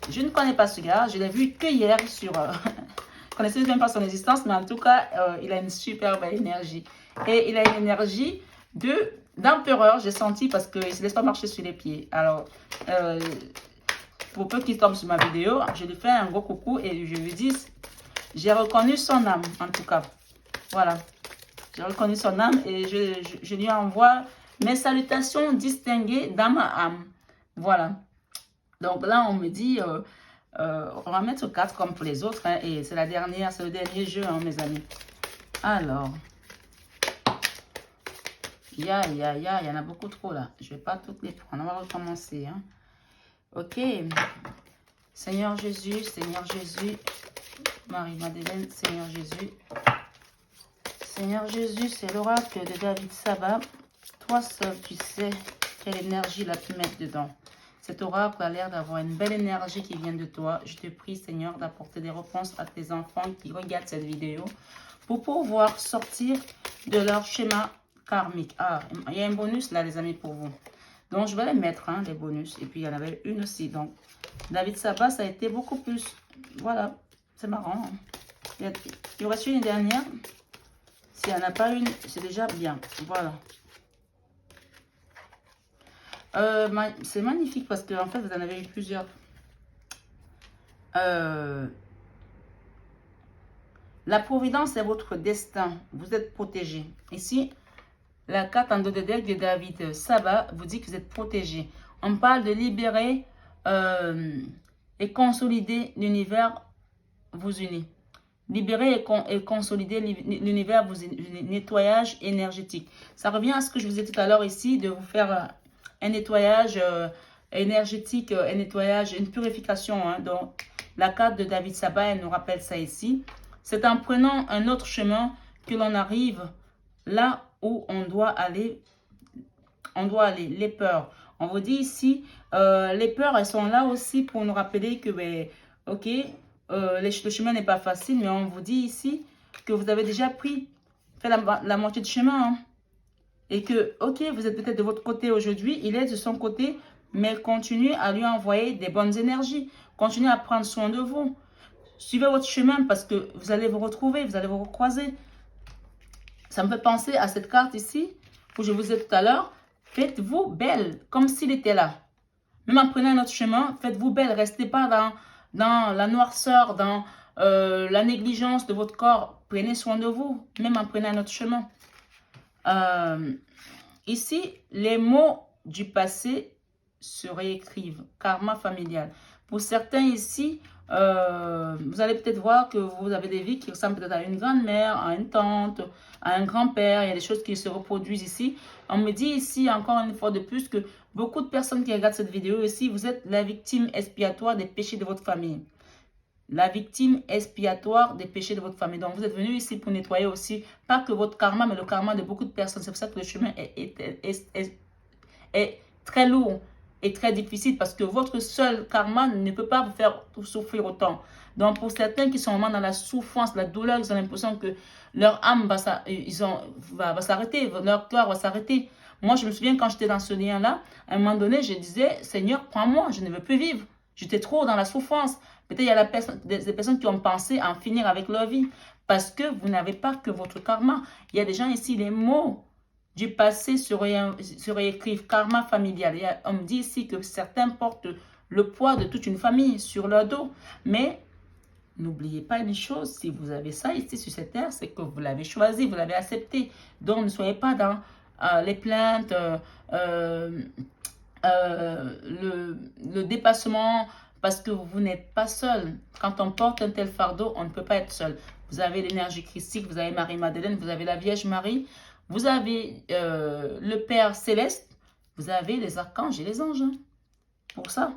S1: Je ne connais pas ce gars, je l'ai vu que hier sur... je ne connaissais même pas son existence, mais en tout cas, il a une super belle énergie. Et il a une énergie d'empereur, j'ai senti, parce qu'il ne se laisse pas marcher sur les pieds. Alors, pour peu qu'il tombe sur ma vidéo, je lui fais un gros coucou et je lui dis, j'ai reconnu son âme, en tout cas. Voilà. J'ai reconnu son âme et je lui envoie mes salutations distinguées d'âme à âme. Voilà. Donc là, on me dit, on va mettre 4 comme pour les autres. Hein, et c'est le dernier jeu, hein, mes amis. Alors. Il y en a beaucoup trop là. Je ne vais pas toutes les prendre. On va recommencer. Hein. Ok. Seigneur Jésus, Marie-Madeleine, Seigneur Jésus. Seigneur Jésus, c'est l'oracle de David Saba. Toi seul, tu sais quelle énergie la pu mettre dedans. Cet oracle a l'air d'avoir une belle énergie qui vient de toi. Je te prie, Seigneur, d'apporter des réponses à tes enfants qui regardent cette vidéo pour pouvoir sortir de leur schéma karmique. Ah, il y a un bonus là, les amis, pour vous. Donc, je vais les mettre, hein, les bonus. Et puis, il y en avait une aussi. Donc, David Saba, ça a été beaucoup plus. Voilà, c'est marrant. Hein. Il y aurait une dernière. S'il n'y en a pas une, c'est déjà bien. Voilà. C'est magnifique parce que en fait, vous en avez eu plusieurs. La providence est votre destin. Vous êtes protégé. Ici, la carte en dos de deck de David Saba vous dit que vous êtes protégé. On parle de libérer et consolider l'univers vous unit. Libérer et consolider l'univers vous unit. Nettoyage énergétique. Ça revient à ce que je vous ai dit tout à l'heure ici, de vous faire un nettoyage énergétique, un nettoyage, une purification. Hein. Donc, la carte de David Saba, elle nous rappelle ça ici. C'est en prenant un autre chemin que l'on arrive là où on doit aller. On doit aller. Les peurs. On vous dit ici, les peurs, elles sont là aussi pour nous rappeler que, ben, ok, le chemin n'est pas facile, mais on vous dit ici que vous avez déjà fait la moitié du chemin. Hein. Et que, ok, vous êtes peut-être de votre côté aujourd'hui, il est de son côté, mais continuez à lui envoyer des bonnes énergies. Continuez à prendre soin de vous. Suivez votre chemin parce que vous allez vous retrouver, vous allez vous recroiser. Ça me fait penser à cette carte ici, où je vous ai dit tout à l'heure. Faites-vous belle, comme s'il était là. Même en prenant un autre chemin, faites-vous belle. Restez pas dans la noirceur, dans la négligence de votre corps. Prenez soin de vous, même en prenant un autre chemin. Ici, les mots du passé se réécrivent. Karma familial. Pour certains ici, vous allez peut-être voir que vous avez des vies qui ressemblent peut-être à une grand-mère, à une tante, à un grand-père. Il y a des choses qui se reproduisent ici. On me dit ici, encore une fois de plus, que beaucoup de personnes qui regardent cette vidéo ici, vous êtes la victime expiatoire des péchés de votre famille. La victime expiatoire des péchés de votre famille. Donc, vous êtes venu ici pour nettoyer aussi, pas que votre karma, mais le karma de beaucoup de personnes. C'est pour ça que le chemin est très lourd et très difficile parce que votre seul karma ne peut pas vous faire souffrir autant. Donc, pour certains qui sont vraiment dans la souffrance, la douleur, ils ont l'impression que leur âme va s'arrêter, leur cœur va s'arrêter. Moi, je me souviens quand j'étais dans ce lien-là, à un moment donné, je disais, Seigneur, prends-moi, je ne veux plus vivre. J'étais trop dans la souffrance. Peut-être il y a des personnes qui ont pensé à en finir avec leur vie parce que vous n'avez pas que votre karma. Il y a des gens ici, les mots du passé se réécrivent. Karma familial. On me dit ici que certains portent le poids de toute une famille sur leur dos. Mais n'oubliez pas une chose, si vous avez ça ici sur cette terre, c'est que vous l'avez choisi, vous l'avez accepté. Donc ne soyez pas dans les plaintes, le dépassement, parce que vous n'êtes pas seul. Quand on porte un tel fardeau, on ne peut pas être seul. Vous avez l'énergie christique, vous avez Marie-Madeleine, vous avez la Vierge Marie, vous avez le Père Céleste, vous avez les archanges et les anges. Hein, pour ça.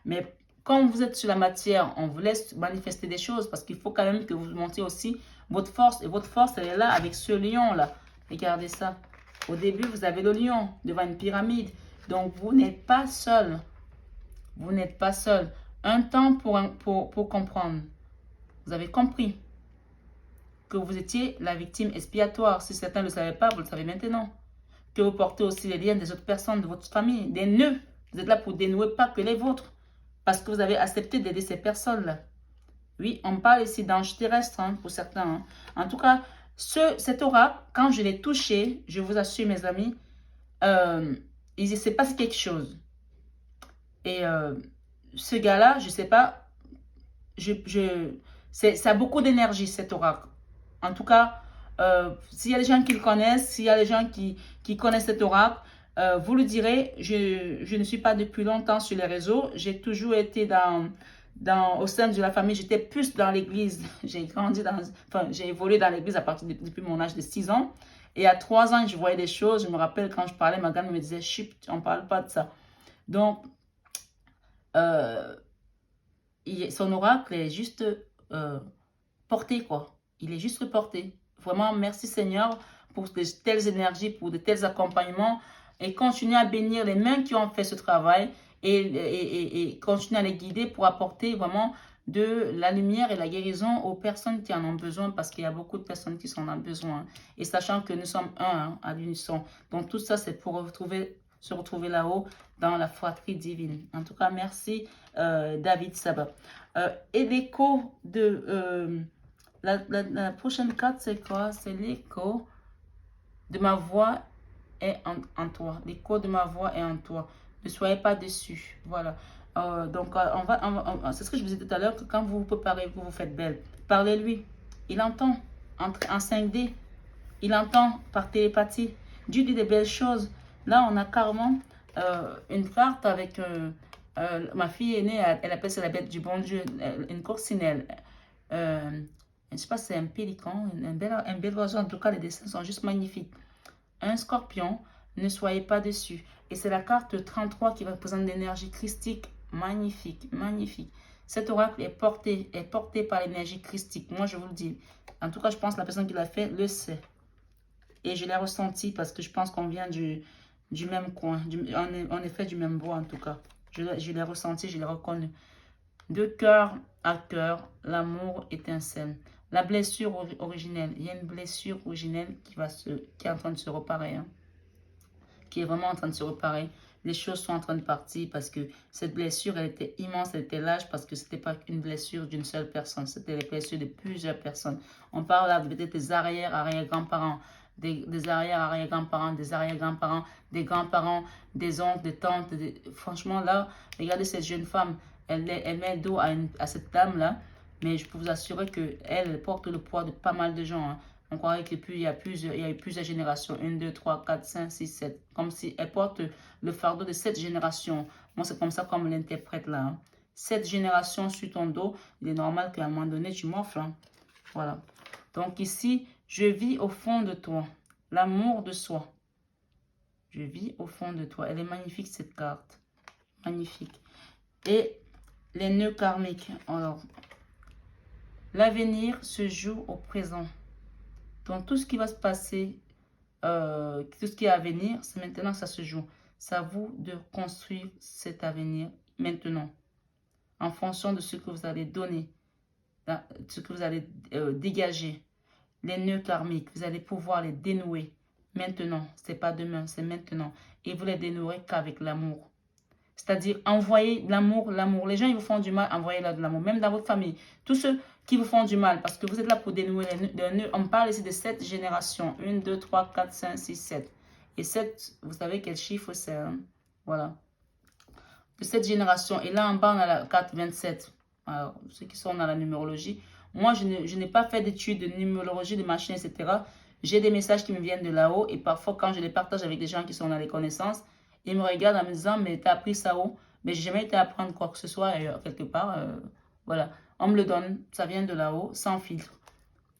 S1: Mais quand vous êtes sur la matière, on vous laisse manifester des choses parce qu'il faut quand même que vous montiez aussi votre force. Et votre force, elle est là avec ce lion-là. Regardez ça. Au début, vous avez le lion devant une pyramide. Donc, vous n'êtes pas seul. Vous n'êtes pas seul. Un temps pour comprendre. Vous avez compris que vous étiez la victime expiatoire. Si certains ne le savaient pas, vous le savez maintenant. Que vous portez aussi les liens des autres personnes de votre famille, des nœuds. Vous êtes là pour dénouer pas que les vôtres. Parce que vous avez accepté d'aider ces personnes-là. Oui, on parle ici d'ange terrestre hein, pour certains. Hein. En tout cas, cet oracle, quand je l'ai touché, je vous assure mes amis, il s'est passé quelque chose. Et ce gars-là, je ne sais pas, ça a beaucoup d'énergie cet oracle. En tout cas, s'il y a des gens qui le connaissent, s'il y a des gens qui connaissent cet oracle, vous le direz, je ne suis pas depuis longtemps sur les réseaux. J'ai toujours été au sein de la famille. J'étais plus dans l'église. J'ai grandi j'ai évolué dans l'église depuis mon âge de 6 ans. Et à 3 ans, je voyais des choses. Je me rappelle quand je parlais, ma gamme me disait, chut, on ne parle pas de ça. Donc, son oracle est juste porté, quoi. Il est juste porté. Vraiment, merci Seigneur pour de telles énergies, pour de tels accompagnements. Et continuez à bénir les mains qui ont fait ce travail et continuez à les guider pour apporter vraiment de la lumière et la guérison aux personnes qui en ont besoin parce qu'il y a beaucoup de personnes qui sont en besoin. Et sachant que nous sommes un hein, à l'unisson. Donc tout ça, c'est pour retrouver se retrouver là-haut dans la fratrie divine. En tout cas, merci David Saba. Et l'écho de... la prochaine carte, c'est quoi? C'est l'écho de ma voix est en toi. L'écho de ma voix est en toi. Ne soyez pas déçus. Voilà. Donc, c'est ce que je vous disais tout à l'heure, que quand vous vous préparez, vous vous faites belle. Parlez-lui. Il entend en 5D. Il entend par télépathie. Dieu dit des belles choses. Là, on a carrément une carte avec ma fille aînée, elle appelle ça la bête du bon Dieu, une coccinelle. Je ne sais pas si c'est un pélican, un bel oiseau. En tout cas, les dessins sont juste magnifiques. Un scorpion, ne soyez pas déçus. Et c'est la carte 33 qui représente l'énergie christique. Magnifique, magnifique. Cet oracle est porté par l'énergie christique. Moi, je vous le dis. En tout cas, je pense que la personne qui l'a fait le sait. Et je l'ai ressenti parce que je pense qu'on vient du même coin. En effet, du même bois, en tout cas. Je l'ai ressenti, je l'ai reconnu. De cœur à cœur, l'amour étincelle. La blessure originelle. Il y a une blessure originelle qui est en train de se réparer. Hein. Qui est vraiment en train de se réparer. Les choses sont en train de partir parce que cette blessure, elle était immense, elle était large parce que ce n'était pas une blessure d'une seule personne. C'était les blessures de plusieurs personnes. On parle là peut-être des arrière-arrière-grands-parents, des arrière-arrière-grands-parents, des arrière-grands-parents, des grands-parents, des oncles, des tantes. Franchement, là, regardez cette jeune femme. Elle met le dos à cette dame-là. Mais je peux vous assurer qu'elle porte le poids de pas mal de gens. Hein. On croirait qu'il y a eu plusieurs générations. 1, 2, 3, 4, 5, 6, 7. Comme si elle porte le fardeau de 7 générations. Moi, c'est comme ça qu'on me l'interprète là. Hein. 7 générations sur ton dos. Il est normal qu'à un moment donné, tu m'offres. Hein. Voilà. Donc ici, je vis au fond de toi. L'amour de soi. Je vis au fond de toi. Elle est magnifique, cette carte. Magnifique. Et les nœuds karmiques. Alors, l'avenir se joue au présent. Donc, tout ce qui va se passer, tout ce qui est à venir, c'est maintenant que ça se joue. C'est à vous de construire cet avenir maintenant. En fonction de ce que vous allez donner, ce que vous allez dégager. Les nœuds karmiques, vous allez pouvoir les dénouer maintenant. Ce n'est pas demain, c'est maintenant. Et vous les dénouerez qu'avec l'amour. C'est-à-dire, envoyer l'amour, l'amour. Les gens, ils vous font du mal, envoyez-leur de l'amour. Même dans votre famille. Tous ceux qui vous font du mal, parce que vous êtes là pour dénouer les nœuds. On parle ici de 7 générations. 1, 2, 3, 4, 5, 6, 7. Et 7, vous savez quel chiffre c'est. Hein? Voilà. De cette génération. Et là, en bas, on a la carte 27. Alors, ceux qui sont dans la numérologie. Moi, je n'ai pas fait d'études de numérologie, de machin, etc. J'ai des messages qui me viennent de là-haut. Et parfois, quand je les partage avec des gens qui sont dans les connaissances, ils me regardent en me disant, mais t'as appris ça où? Mais j'ai jamais été apprendre quoi que ce soit quelque part. Voilà. On me le donne, ça vient de là-haut, sans filtre.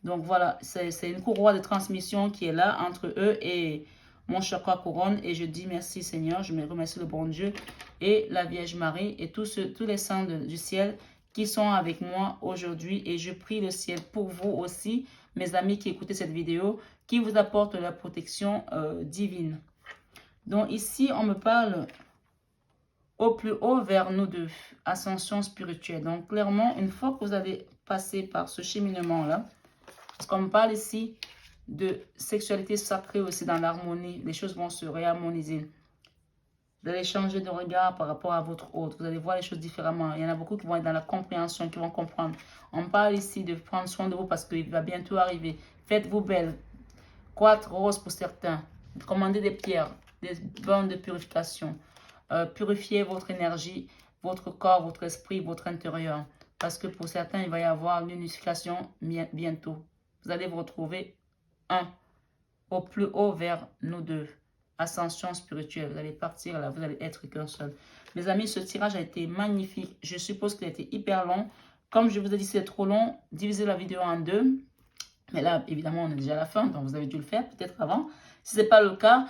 S1: Donc voilà, c'est une courroie de transmission qui est là entre eux et mon chakra couronne. Et je dis merci Seigneur, je me remercie le bon Dieu et la Vierge Marie et tous les saints du ciel qui sont avec moi aujourd'hui. Et je prie le ciel pour vous aussi, mes amis qui écoutez cette vidéo, qui vous apporte la protection divine. Donc ici, on me parle au plus haut vers nous deux, ascension spirituelle. Donc clairement, une fois que vous allez passer par ce cheminement-là, parce qu'on me parle ici de sexualité sacrée aussi dans l'harmonie, les choses vont se réharmoniser. Vous allez changer de regard par rapport à votre hôte, vous allez voir les choses différemment. Il y en a beaucoup qui vont être dans la compréhension, qui vont comprendre. On parle ici de prendre soin de vous parce qu'il va bientôt arriver. Faites-vous belle. 4 roses pour certains. Commandez des pierres, des bains de purification. Purifiez votre énergie, votre corps, votre esprit, votre intérieur. Parce que pour certains, il va y avoir l'unification bientôt. Vous allez vous retrouver au plus haut vers nous deux. Ascension spirituelle. Vous allez partir là, vous allez être qu'un seul. Mes amis, ce tirage a été magnifique. Je suppose qu'il a été hyper long. Comme je vous ai dit, c'est trop long. Divisez la vidéo en deux. Mais là, évidemment, on est déjà à la fin, donc vous avez dû le faire peut-être avant. Si ce n'est pas le cas,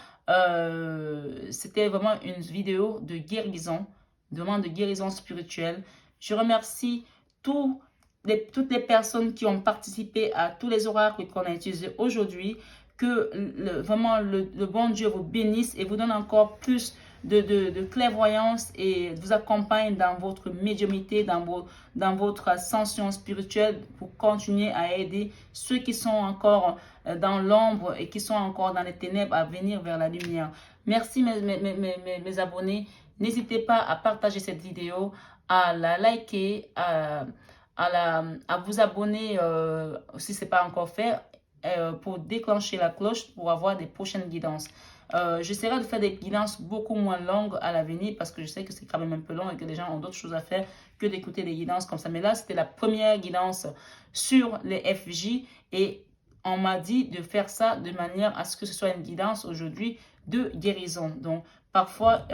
S1: c'était vraiment une vidéo de guérison, vraiment de guérison spirituelle. Je remercie toutes les personnes qui ont participé à tous les oracles qu'on a utilisés aujourd'hui. Que vraiment le bon Dieu vous bénisse et vous donne encore plus de clairvoyance et vous accompagne dans votre médiumnité, dans votre ascension spirituelle pour continuer à aider ceux qui sont encore dans l'ombre et qui sont encore dans les ténèbres à venir vers la lumière. Merci mes abonnés. N'hésitez pas à partager cette vidéo, à la liker, à vous abonner si ce n'est pas encore fait, pour déclencher la cloche pour avoir des prochaines guidances. J'essaierai de faire des guidances beaucoup moins longues à l'avenir parce que je sais que c'est quand même un peu long et que les gens ont d'autres choses à faire que d'écouter des guidances comme ça. Mais là, c'était la première guidance sur les FJ et on m'a dit de faire ça de manière à ce que ce soit une guidance aujourd'hui de guérison. Donc, parfois,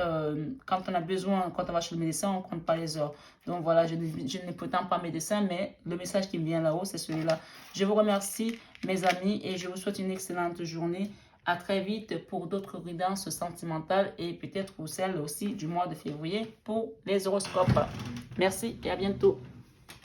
S1: quand on a besoin, quand on va chez le médecin, on ne compte pas les heures. Donc voilà, je ne prétends pas médecin, mais le message qui me vient là-haut, c'est celui-là. Je vous remercie, mes amis, et je vous souhaite une excellente journée. À très vite pour d'autres guidances sentimentales et peut-être pour celles aussi du mois de février pour les horoscopes. Merci et à bientôt.